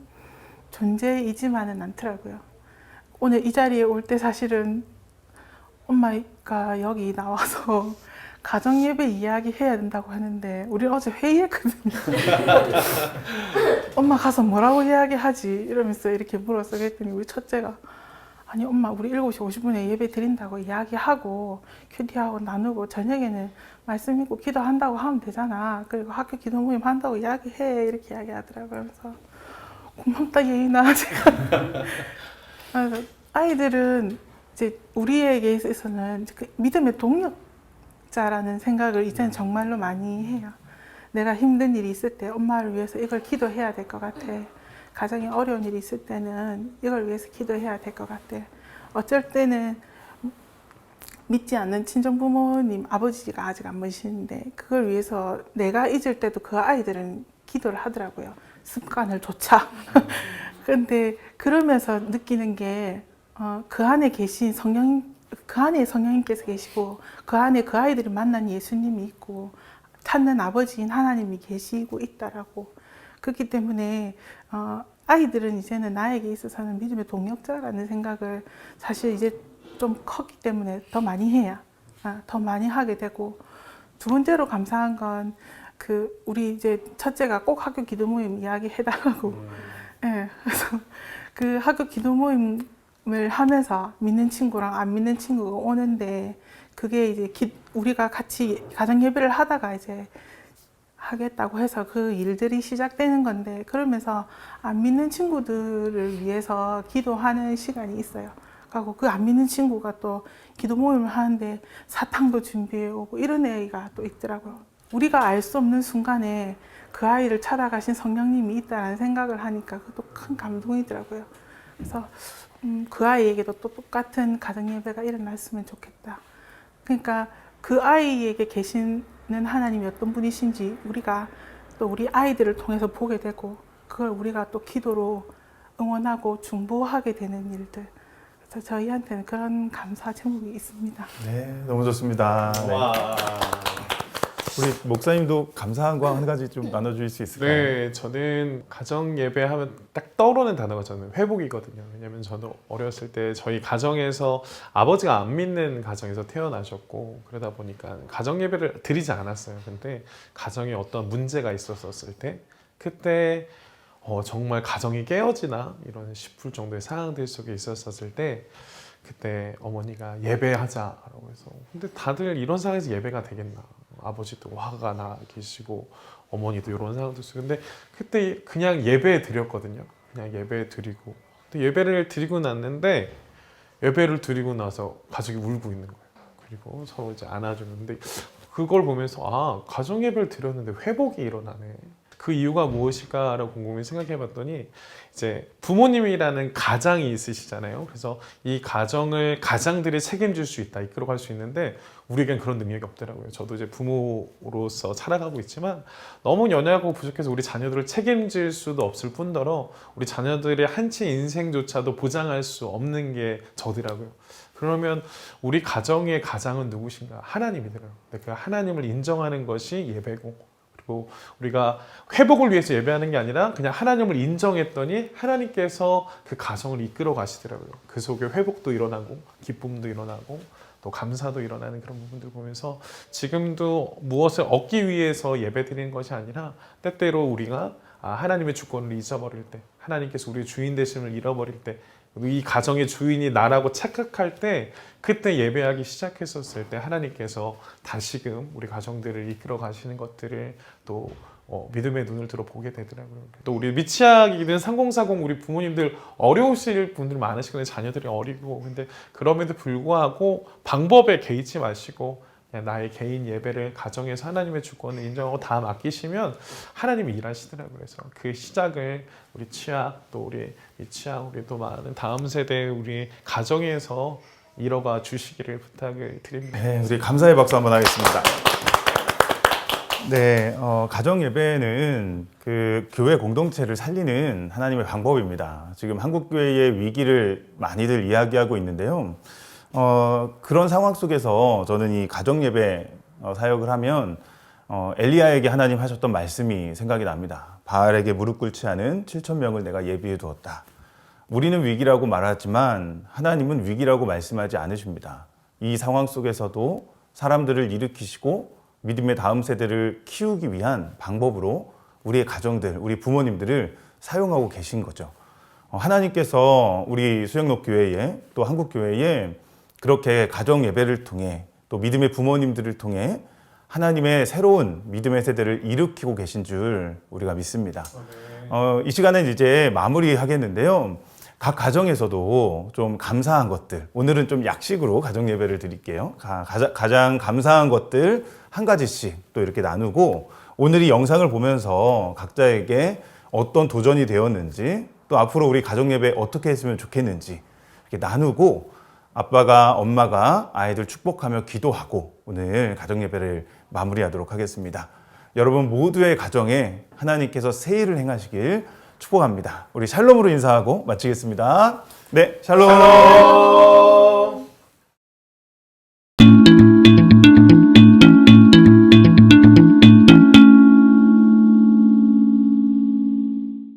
Speaker 5: 존재이지만은 않더라고요. 오늘 이 자리에 올 때 사실은 엄마가 여기 나와서 가정 예배 이야기 해야 된다고 하는데 우리 어제 회의했거든요. 엄마 가서 뭐라고 이야기하지? 이러면서 이렇게 물었어. 그랬더니 우리 첫째가 아니 엄마 우리 7시 50분에 예배 드린다고 이야기하고 큐티하고 나누고 저녁에는 말씀 읽고 기도한다고 하면 되잖아. 그리고 학교 기도 모임 한다고 이야기해. 이렇게 이야기하더라고요. 그래서 고맙다 예인아 제가. 그래서 아이들은 이제 우리에게 있어서는 그 믿음의 동력자라는 생각을 이제는 정말로 많이 해요. 내가 힘든 일이 있을 때 엄마를 위해서 이걸 기도해야 될 것 같아. 가정에 어려운 일이 있을 때는 이걸 위해서 기도해야 될 것 같아. 어쩔 때는 믿지 않는 친정부모님, 아버지가 아직 안 보시는데 그걸 위해서 내가 잊을 때도 그 아이들은 기도를 하더라고요. 습관을 조차. 그런데 그러면서 느끼는 게 그 안에 계신 그 안에 성령님께서 계시고 그 안에 그 아이들이 만난 예수님이 있고 찾는 아버지인 하나님이 계시고 있다라고. 그렇기 때문에 아이들은 이제는 나에게 있어서는 믿음의 동력자라는 생각을 사실 이제 좀 컸기 때문에 더 많이 해야 더 많이 하게 되고 두 번째로 감사한 건 우리 이제 첫째가 꼭 학교 기도 모임 이야기 해달라고 네, 그래서 그 학교 기도 모임을 하면서 믿는 친구랑 안 믿는 친구가 오는데 그게 이제 우리가 같이 가정 예배를 하다가 이제 하겠다고 해서 그 일들이 시작되는 건데 그러면서 안 믿는 친구들을 위해서 기도하는 시간이 있어요. 그리고 그 안 믿는 친구가 또 기도 모임을 하는데 사탕도 준비해 오고 이런 애가 또 있더라고요. 우리가 알 수 없는 순간에 그 아이를 찾아가신 성령님이 있다는 생각을 하니까 그것도 큰 감동이더라고요. 그래서 그 아이에게도 또 똑같은 가정 예배가 일어났으면 좋겠다. 그러니까 그 아이에게 계시는 하나님이 어떤 분이신지 우리가 또 우리 아이들을 통해서 보게 되고 그걸 우리가 또 기도로 응원하고 중보하게 되는 일들. 그래서 저희한테는 그런 감사 제목이 있습니다.
Speaker 1: 네, 너무 좋습니다. 네. 우리 목사님도 감사한 거 한 가지 좀 나눠줄 수 있을까요?
Speaker 3: 네, 저는 가정 예배하면 딱 떠오르는 단어가 저는 회복이거든요. 왜냐면 저는 어렸을 때 저희 가정에서 아버지가 안 믿는 가정에서 태어나셨고 그러다 보니까 가정 예배를 드리지 않았어요. 근데 가정에 어떤 문제가 있었을 때 그때 정말 가정이 깨어지나 이런 싶을 정도의 상황들 속에 있었을 때 그때 어머니가 예배하자라고 해서 근데 다들 이런 상황에서 예배가 되겠나? 아버지도 화가 나 계시고 어머니도 이런 상황도 있어요. 근데 그때 그냥 예배 드렸거든요. 그냥 예배 드리고 근데 예배를 드리고 났는데 예배를 드리고 나서 가족이 울고 있는 거예요. 그리고 서로 이제 안아주는데 그걸 보면서 가정 예배를 드렸는데 회복이 일어나네. 그 이유가 무엇일까라고 곰곰이 생각해봤더니 이제 부모님이라는 가장이 있으시잖아요. 그래서 이 가장들이 책임질 수 있다, 이끌어갈 수 있는데 우리에겐 그런 능력이 없더라고요. 저도 이제 부모로서 살아가고 있지만 너무 연약하고 부족해서 우리 자녀들을 책임질 수도 없을 뿐더러 우리 자녀들의 한치 인생조차도 보장할 수 없는 게 저더라고요. 그러면 우리 가정의 가장은 누구신가? 하나님이더라고요. 그 하나님을 인정하는 것이 예배고 우리가 회복을 위해서 예배하는 게 아니라 그냥 하나님을 인정했더니 하나님께서 그 가정을 이끌어 가시더라고요. 그 속에 회복도 일어나고 기쁨도 일어나고 또 감사도 일어나는 그런 부분들 보면서 지금도 무엇을 얻기 위해서 예배 드리는 것이 아니라 때때로 우리가 하나님의 주권을 잊어버릴 때 하나님께서 우리의 주인 되심을 잃어버릴 때 이 가정의 주인이 나라고 착각할 때 그때 예배하기 시작했었을 때 하나님께서 다시금 우리 가정들을 이끌어 가시는 것들을 또 믿음의 눈을 들어 보게 되더라고요. 또 우리 미취학이든 3040 우리 부모님들 어려우실 분들 많으시거든요. 자녀들이 어리고. 근데 그럼에도 불구하고 방법에 개의치 마시고 그냥 나의 개인 예배를 가정에서 하나님의 주권을 인정하고 다 맡기시면 하나님이 일하시더라고요. 그래서 그 시작을 우리 취학 또 우리 미취학 우리 또 많은 다음 세대 우리 가정에서 이뤄가 주시기를 부탁을 드립니다.
Speaker 1: 네, 우리 감사의 박수 한번 하겠습니다. 네, 가정 예배는 그 교회 공동체를 살리는 하나님의 방법입니다. 지금 한국 교회의 위기를 많이들 이야기하고 있는데요. 그런 상황 속에서 저는 이 가정 예배 사역을 하면 엘리야에게 하나님 하셨던 말씀이 생각이 납니다. 바알에게 무릎 꿇지 않은 7,000명을 내가 예비해 두었다. 우리는 위기라고 말하지만 하나님은 위기라고 말씀하지 않으십니다. 이 상황 속에서도 사람들을 일으키시고 믿음의 다음 세대를 키우기 위한 방법으로 우리의 가정들, 우리 부모님들을 사용하고 계신 거죠. 하나님께서 우리 수영록교회에 또 한국교회에 그렇게 가정 예배를 통해 또 믿음의 부모님들을 통해 하나님의 새로운 믿음의 세대를 일으키고 계신 줄 우리가 믿습니다. 이 시간은 이제 마무리하겠는데요. 각 가정에서도 좀 감사한 것들, 오늘은 좀 약식으로 가정 예배를 드릴게요. 가장 감사한 것들 한 가지씩 또 이렇게 나누고 오늘 이 영상을 보면서 각자에게 어떤 도전이 되었는지 또 앞으로 우리 가정 예배 어떻게 했으면 좋겠는지 이렇게 나누고 아빠가 엄마가 아이들 축복하며 기도하고 오늘 가정 예배를 마무리하도록 하겠습니다. 여러분 모두의 가정에 하나님께서 새 일을 행하시길 축복합니다. 우리 샬롬으로 인사하고 마치겠습니다. 네, 샬롬.